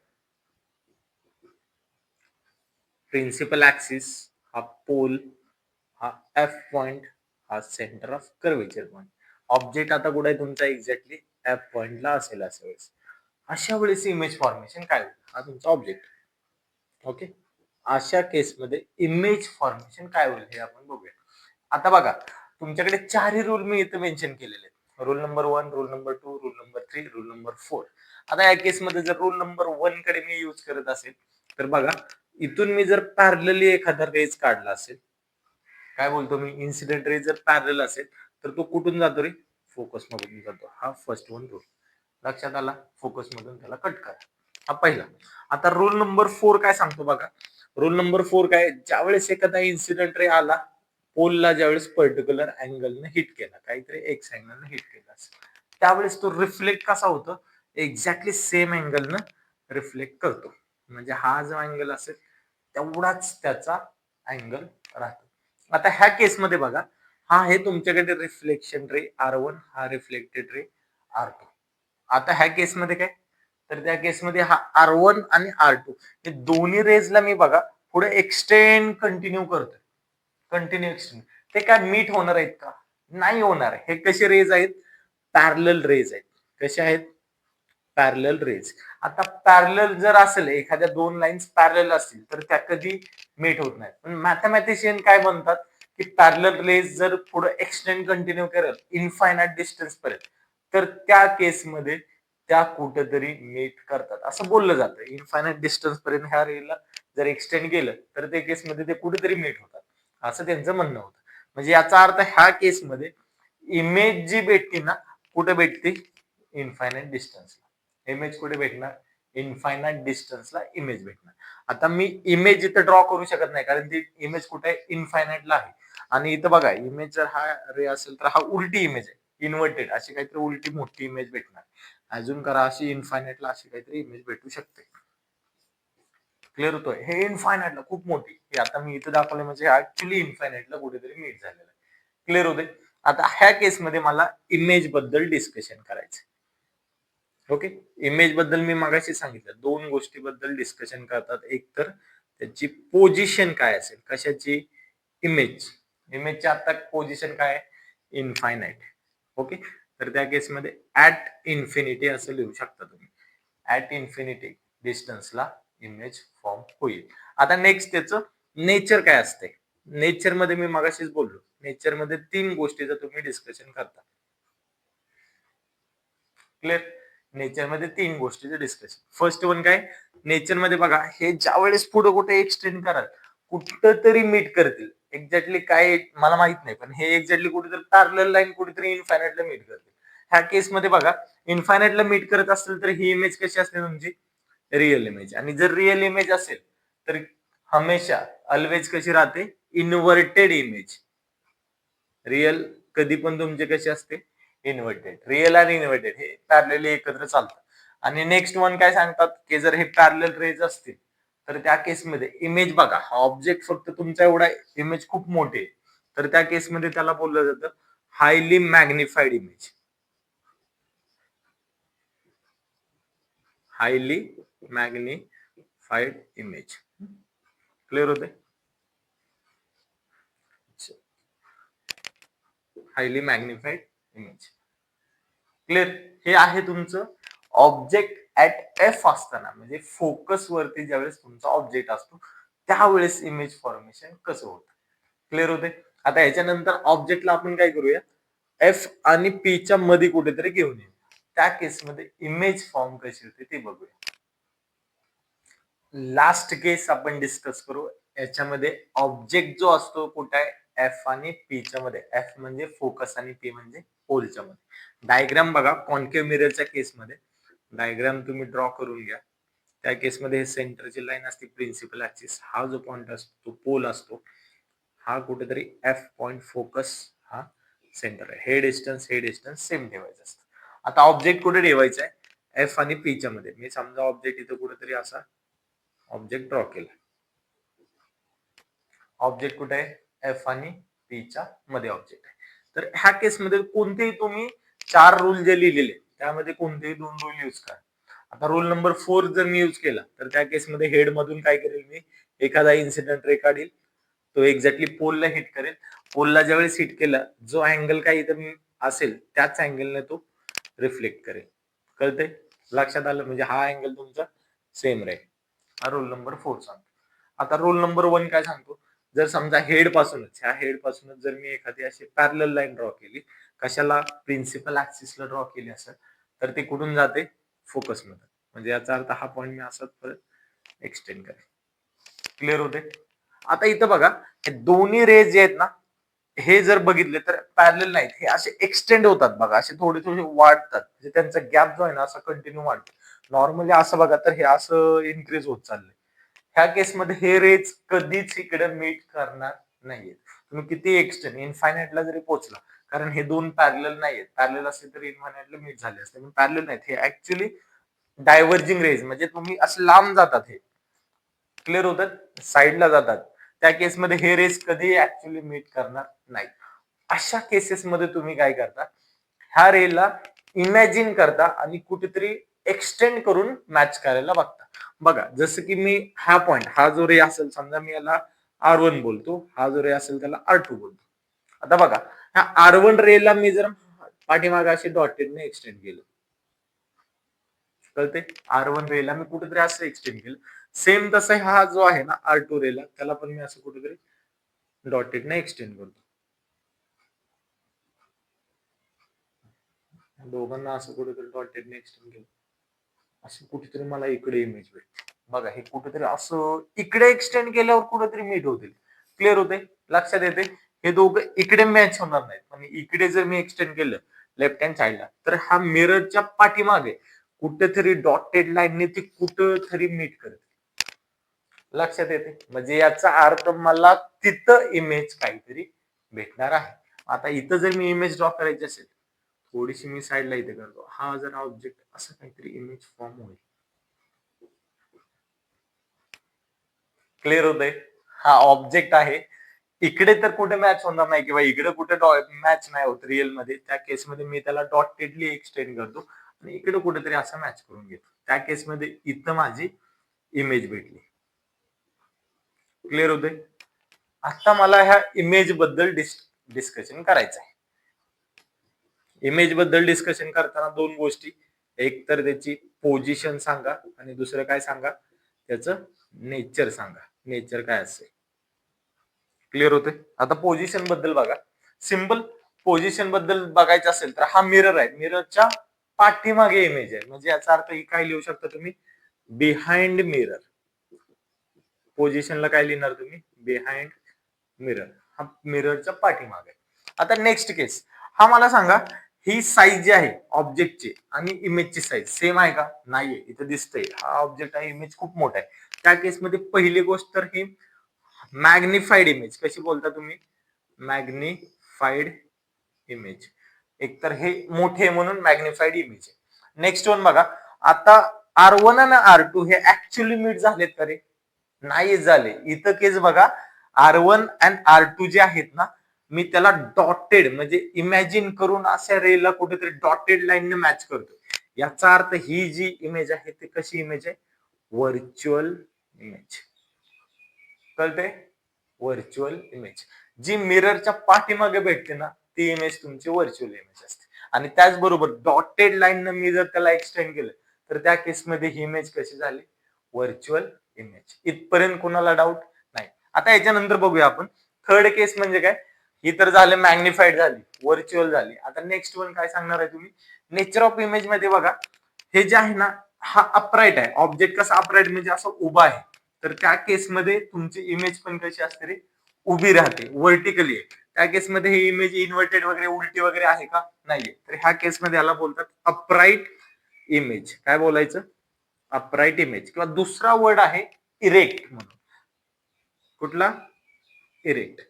प्रिन्सिपल ऍक्सिस, हा पोल, हा एफ पॉइंट, हा centre of curvature point. Object आता कुठे आहे तुमचा, एक्झॅक्टली एफ पॉइंटला असेल अशा वेळेस. अशा वेळेस इमेज फॉर्मेशन काय होईल, हा तुमचा ऑब्जेक्ट. ओके, अशा केसमध्ये इमेज फॉर्मेशन काय होईल हे आपण बघूया. आता बघा, तुमच्याकडे चारही रूल मी इथे मेन्शन केलेले आहेत. Rule number 1, rule number 2, rule number 3, rule number 4. आता या केसमध्ये जर रूल नंबर 1 कडे मी यूज करत असेल, तर बघा, इथून मी जर पॅरलली एखादा रेज काढला असेल, काय बोलतो मी, इन्सिडेंट रे जर पॅरल असेल, तर तो कुठून जातो रे, फोकस मधून जातो. हा फर्स्ट वन रूल लक्षात आला, फोकस मधून त्याला कट करा, हा पहिला. आता रूल नंबर 4 काय सांगतो बघा. रूल नंबर 4 काय, ज्यावेळेस एखादा इन्सिडेंट रे आला, पोलला ज्यावेळेस पर्टिक्युलर अँगलने हिट केला, काहीतरी एक्स अँगलने हिट केला असेल, त्यावेळेस तो रिफ्लेक्ट कसा होतो, एक्झॅक्टली सेम अँगलनं रिफ्लेक्ट करतो. म्हणजे हा जो अँगल असेल तेवढाच त्याचा अँगल राहतो. आता ह्या केसमध्ये बघा, हा आहे तुमच्याकडे रिफ्लेक्शन रे R1, हा रिफ्लेक्टेड रे R2. आता ह्या केसमध्ये काय, तर त्या केसमध्ये हा R1 आणि R2 हे दोन्ही रेजला मी बघा पुढे एक्सटेंड कंटिन्यू करतोय, कंटिन्यू एक्सटेंड. ते काय मीट होणार आहेत का, नाही होणार. हे कसे रेज आहेत, पॅरलल रेज आहेत. कसे आहेत, पॅरलल रेज. आता पॅरलल जर असेल, एखाद्या दोन लाईन्स पॅरलल असतील तर त्या कधी मीट होत नाहीत. पण मॅथमॅटिशियन काय म्हणतात की पॅरलल रेज जर पुढे एक्सटेंड कंटिन्यू करेल इनफायनाइट डिस्टन्स पर्यंत, तर त्या केसमध्ये त्या कुठेतरी मीट करतात असं बोललं जातं. इनफायनाइट डिस्टन्स पर्यंत ह्या रेला जर एक्सटेंड केलं तर त्या केसमध्ये ते कुठेतरी मीट होतात असं त्यांचं म्हणणं होतं. म्हणजे याचा अर्थ ह्या केसमध्ये इमेज जी भेटते ना, कुठे भेटते, इनफायनाइट डिस्टन्सला. इमेज कुठे भेटणार, इनफायनाइट डिस्टन्सला इमेज भेटणार. आता मी इमेज इथं ड्रॉ करू शकत नाही कारण ती इमेज कुठे आहे, इनफायनाइटला आहे. आणि इथं बघा, इमेज जर हा रे असेल तर हा उलटी इमेज आहे, इन्व्हर्टेड अशी काहीतरी उलटी मोठी इमेज भेटणार. अजून करा अशी इनफायनाइटला अशी काहीतरी इमेज भेटू शकते. क्लिअर होतोय, हे इनफायनाइटला खूप मोठी, हे आता मी इथं दाखवलं म्हणजे ऍक्च्युली इनफायनाइटला कुठेतरी मीट झालेलं आहे. क्लिअर होते. आता ह्या केसमध्ये मला इमेज बद्दल डिस्कशन करायचं. ओके, इमेज बद्दल मी मगाशी सांगितलं दोन गोष्टीबद्दल डिस्कशन करतात. एक तर त्याची पोझिशन काय असेल, कशाची, इमेज. इमेजची आता पोझिशन काय आहे, इनफायनाइट. ओके, तर त्या केसमध्ये ऍट इन्फिनिटी असं लिहू शकता तुम्ही. ऍट इन्फिनिटी डिस्टन्सला इमेज फॉर्म होईल. आता नेक्स्ट त्याचं नेचर काय असते. नेचर मध्ये मी मगाशीच बोललो, नेचर मध्ये तीन गोष्टीचं तुम्ही डिस्कशन करता. क्लिअर, नेचर मध्ये तीन गोष्टीचं डिस्कशन. फर्स्ट वन काय, नेचर मध्ये बघा हे ज्या वेळेस पुढे कुठे एक्सटेंड कराल कुठं तरी मीट करतील. एक्झॅक्टली काय मला माहित नाही, पण हे एक्झॅक्टली कुठेतरी पॅरलल लाईन कुठेतरी इनफायनाइटला मीट करतील. ह्या केसमध्ये बघा इनफायनाइटला मीट करत असेल तर ही इमेज कशी असते तुमची, रिअल इमेज. आणि जर रिअल इमेज असेल तर हमेशा ऑलवेज कशी राहते, इन्व्हर्टेड इमेज. रिअल कधी पण तुमचे कसे असते, इन्व्हर्टेड. रिअल आणि इन्व्हर्टेड हे पॅरलली एकत्र चालतात. आणि नेक्स्ट वन काय सांगतात की जर हे पॅरलल रेज असतील तर त्या केसमध्ये इमेज बघा, हा ऑब्जेक्ट फक्त तुमचा एवढा इमेज खूप मोठे, तर त्या केसमध्ये त्याला बोललं जातं highly magnified image. Highly magnified image. Clear होते, हायली मॅग्निफाईड इमेज. क्लिअर, हे आहे तुमचं ऑब्जेक्ट ऍट एफ असताना, म्हणजे फोकस वरती ज्यावेळेस तुमचा ऑब्जेक्ट असतो त्यावेळेस इमेज फॉर्मेशन कसं होतं. क्लिअर होते. आता याच्यानंतर ऑब्जेक्टला आपण काय करूया, एफ आणि पी च्या मध्ये कुठेतरी घेऊन येऊ. त्या केसमध्ये इमेज फॉर्म कशी होते ते बघूया. लास्ट केस आपण डिस्कस करू. याच्यामध्ये ऑब्जेक्ट जो असतो कुठे आहे, एफ आणि पी च्या मध्ये. एफ म्हणजे फोकस आणि पी म्हणजे पोलच्या मध्ये. डायग्राम बघा, कॉन्केव्ह मिररच्या केसमध्ये डायग्राम तुम्ही ड्रॉ करून घ्या. त्या केसमध्ये सेंटरची लाईन असते प्रिन्सिपल ऍक्सिस, हा जो पॉइंट असतो पोल असतो, हा कुठेतरी एफ पॉइंट फोकस हा सेंटर आहे. हे डिस्टन्स सेम ठेवायचं असतं. आता ऑब्जेक्ट कुठे ठेवायचा आहे, एफ आणि पी च्या मध्ये. मी समजा ऑब्जेक्ट इथं कुठेतरी असा ऑब्जेक्ट ड्रॉ केला. ऑब्जेक्ट कुठे आहे, एफ आणि पी च्या मध्ये ऑब्जेक्ट आहे. तर ह्या केसमध्ये कोणतेही तुम्ही चार रूल जे लिहिलेले त्यामध्ये कोणतेही दोन रूल यूज करा. आता रूल नंबर 4 जर मी यूज केला तर त्या केसमध्ये हेड मधून काय करेल मी, एखादा इन्सिडेंट रे काढील, तो एक्झॅक्टली पोलला हिट करेल. पोलला ज्यावेळेस हिट केला, जो अँगल काही इथं असेल त्याच अँगलने तो रिफ्लेक्ट करेल. कळते, लक्षात आलं, म्हणजे हा अँगल तुमचा सेम राहील. हा रूल नंबर 4 सांगतो. आता रूल नंबर 1 काय सांगतो, जर समजा हेड पासूनच, ह्या हेड पासूनच जर मी एखादी अशी पॅरलल लाईन ड्रॉ केली, कशाला, प्रिन्सिपल ऍक्सिसला ड्रॉ केली असेल, तर ते कुठून जाते, फोकस मध्ये. म्हणजे याचा अर्थ हा पॉइंट मी असाच परत एक्सटेंड करेल. क्लिअर होते. आता इथं बघा, हे दोन्ही रेज जे आहेत ना, हे जर बघितले तर पॅरलल नाहीत, हे असे एक्सटेंड होतात बघा, असे थोडे थोडे वाढतात. म्हणजे त्यांचा गॅप जो आहे ना असा कंटिन्यू वाढतो. नॉर्मली असं बघा तर हे असं इन्क्रीज होत चाललंय. ह्या केसमध्ये हे रेज कधीच इकडे मीट करणार नाहीये. तुम्ही किती एक्सटेंड इनफायनाइटला जरी पोहोचला, कारण हे दोन पॅरलल नाहीयेत. पॅरलल असते तर इनफायनाइटला मीट झाले असते, पण पॅरलल नाहीत. हे ऍक्च्युली डायव्हर्जिंग रेज, म्हणजे तुम्ही असं लांब जातात, हे क्लिअर होतात, साईडला जातात. त्या केसमध्ये हे रेस कधी ऍक्च्युली मीट करणार नाही. अशा केसेसमध्ये तुम्ही काय करता, ह्या रेला इमॅजिन करता आणि कुठेतरी एक्सटेंड करून मॅच करायला बघता. बघा, जसं की मी हा पॉइंट, हा जो रे असेल, समजा मी याला R1 बोलतो, हा जो रे असेल त्याला R2 बोलतो. आता बघा, ह्या R1 रेला मी जर पाठीमागे अशी डॉटेडने एक्सटेंड केलं, कळते, R1 रेला मी कुठेतरी असं एक्सटेंड केलं. सेम तसं हा जो आहे ना R2 रेला, त्याला पण मी असं कुठेतरी डॉटेडने एक्सटेंड करतो. दोघांना असं कुठेतरी डॉटेडने एक्सटेंड केलं, असं कुठेतरी मला इकडे इमेज भेटते. बघा, हे कुठेतरी असं इकडे एक्सटेंड केल्यावर कुठेतरी मीट होतील. क्लिअर होते, लक्षात येते. हे दोघं इकडे मॅच होणार नाहीत, पण इकडे जर मी एक्सटेंड केलं लेफ्ट हँड साइडला, तर हा मिररच्या पाठीमागे कुठेतरी डॉटेड लाईनने ती कुठेतरी मीट करते. लक्षात येते, म्हणजे याचा अर्थ मला तिथं इमेज काहीतरी भेटणार आहे. आता इथं जर मी इमेज ड्रॉ करायची असेल, थोडीशी मी साईडला इथे करतो, हा जर ऑब्जेक्ट असं काहीतरी इमेज फॉर्म होईल. क्लिअर होतंय, हा ऑब्जेक्ट आहे, इकडे तर कुठे मॅच होणार नाही किंवा इकडे कुठे मॅच नाही होत रिअल मध्ये. त्या केसमध्ये मी त्याला डॉटेडली एक्सटेंड करतो आणि इकडे कुठेतरी असं मॅच करून घेतो. त्या केसमध्ये इथं माझी इमेज भेटली. क्लिअर होते. आता मला ह्या इमेज बद्दल डिस्कशन करायचं आहे. इमेज बद्दल डिस्कशन करताना दोन गोष्टी, एक तर त्याची पोझिशन सांगा आणि दुसरं काय सांगा, त्याचं नेचर सांगा, नेचर काय असेल. क्लिअर होते. आता पोझिशन बद्दल बघा, सिंपल पोझिशन बद्दल बघायचं असेल तर हा मिरर आहे, मिररच्या पाठीमागे इमेज आहे, म्हणजे याचा अर्थ काय लिहू शकता तुम्ही, बिहाइंड मिरर. पोझिशनला काय लिहिणार तुम्ही, बिहाइंड मिरर, हा मिररच्या पाठीमागे. आता नेक्स्ट केस, हा मला सांगा, ही साईज जी आहे ऑब्जेक्टची आणि इमेजची साईज सेम आहे का, नाहीये. इथं दिसतंय हा ऑब्जेक्ट आहे, इमेज खूप मोठा आहे. त्या केसमध्ये पहिली गोष्ट तर ही मॅग्निफाईड इमेज, कशी बोलता तुम्ही, मॅग्निफाईड इमेज. एक तर हे मोठे म्हणून मॅग्निफाईड इमेज आहे. नेक्स्ट वन बघा, आता R1 आणि R2 हे ऍक्च्युअली मीट झालेत का रे, नाही झाले. इथं केस बघा, R1 आणि R2 जे आहेत ना, मी त्याला डॉटेड म्हणजे इमॅजिन करून अशा रेला कुठेतरी डॉटेड लाईनने मॅच करतो. याचा अर्थ ही जी इमेज आहे ती कशी इमेज आहे, व्हर्च्युअल इमेज. कळते, व्हर्च्युअल इमेज. जी मिररच्या पाठीमागे भेटते ना, ती इमेज तुमची व्हर्च्युअल इमेज असते. आणि त्याचबरोबर डॉटेड लाईन मी जर त्याला एक्सटेंड केलं, तर त्या केसमध्ये ही इमेज कशी झाली, व्हर्च्युअल इमेज. इथपर्यंत कोणाला डाऊट नाही. आता याच्यानंतर बघूया आपण थर्ड केस म्हणजे काय. ही तर झाले मॅग्निफाईड झाली, व्हर्च्युअल झाली. आता नेक्स्ट वन काय सांगणार आहे तुम्ही, नेचर ऑफ इमेज मध्ये बघा, हे जे आहे ना, हा अपराईट आहे. ऑब्जेक्ट कसा अपराईट म्हणजे असं उभा आहे, तर त्या केसमध्ये तुमची इमेज पण कशी असते रे, उभी राहते, व्हर्टिकली आहे. त्या केसमध्ये ही इमेज इन्व्हर्टेड वगैरे उलटी वगैरे आहे का, नाहीये. तर ह्या केसमध्ये याला बोलतात अपराईट इमेज. काय बोलायचं, अपराईट इमेज. किंवा दुसरा वर्ड आहे इरेक्ट म्हणून. कुठला, इरेक्ट.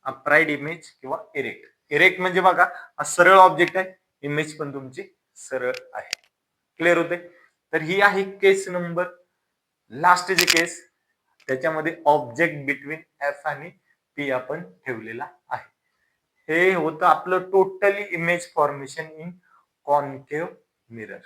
अपराईट इमेज किंवा इरेक्ट. इरेक्ट म्हणजे बघा, हा सरळ ऑब्जेक्ट आहे, इमेज पण तुमची सरळ आहे. क्लिअर होते. तर ही आहे केस नंबर, लास्ट जे केस, त्याच्यामध्ये ऑब्जेक्ट बिटवीन एफ आणि पी आपण ठेवलेला आहे. हे होतं आपलं totally image formation in concave mirror.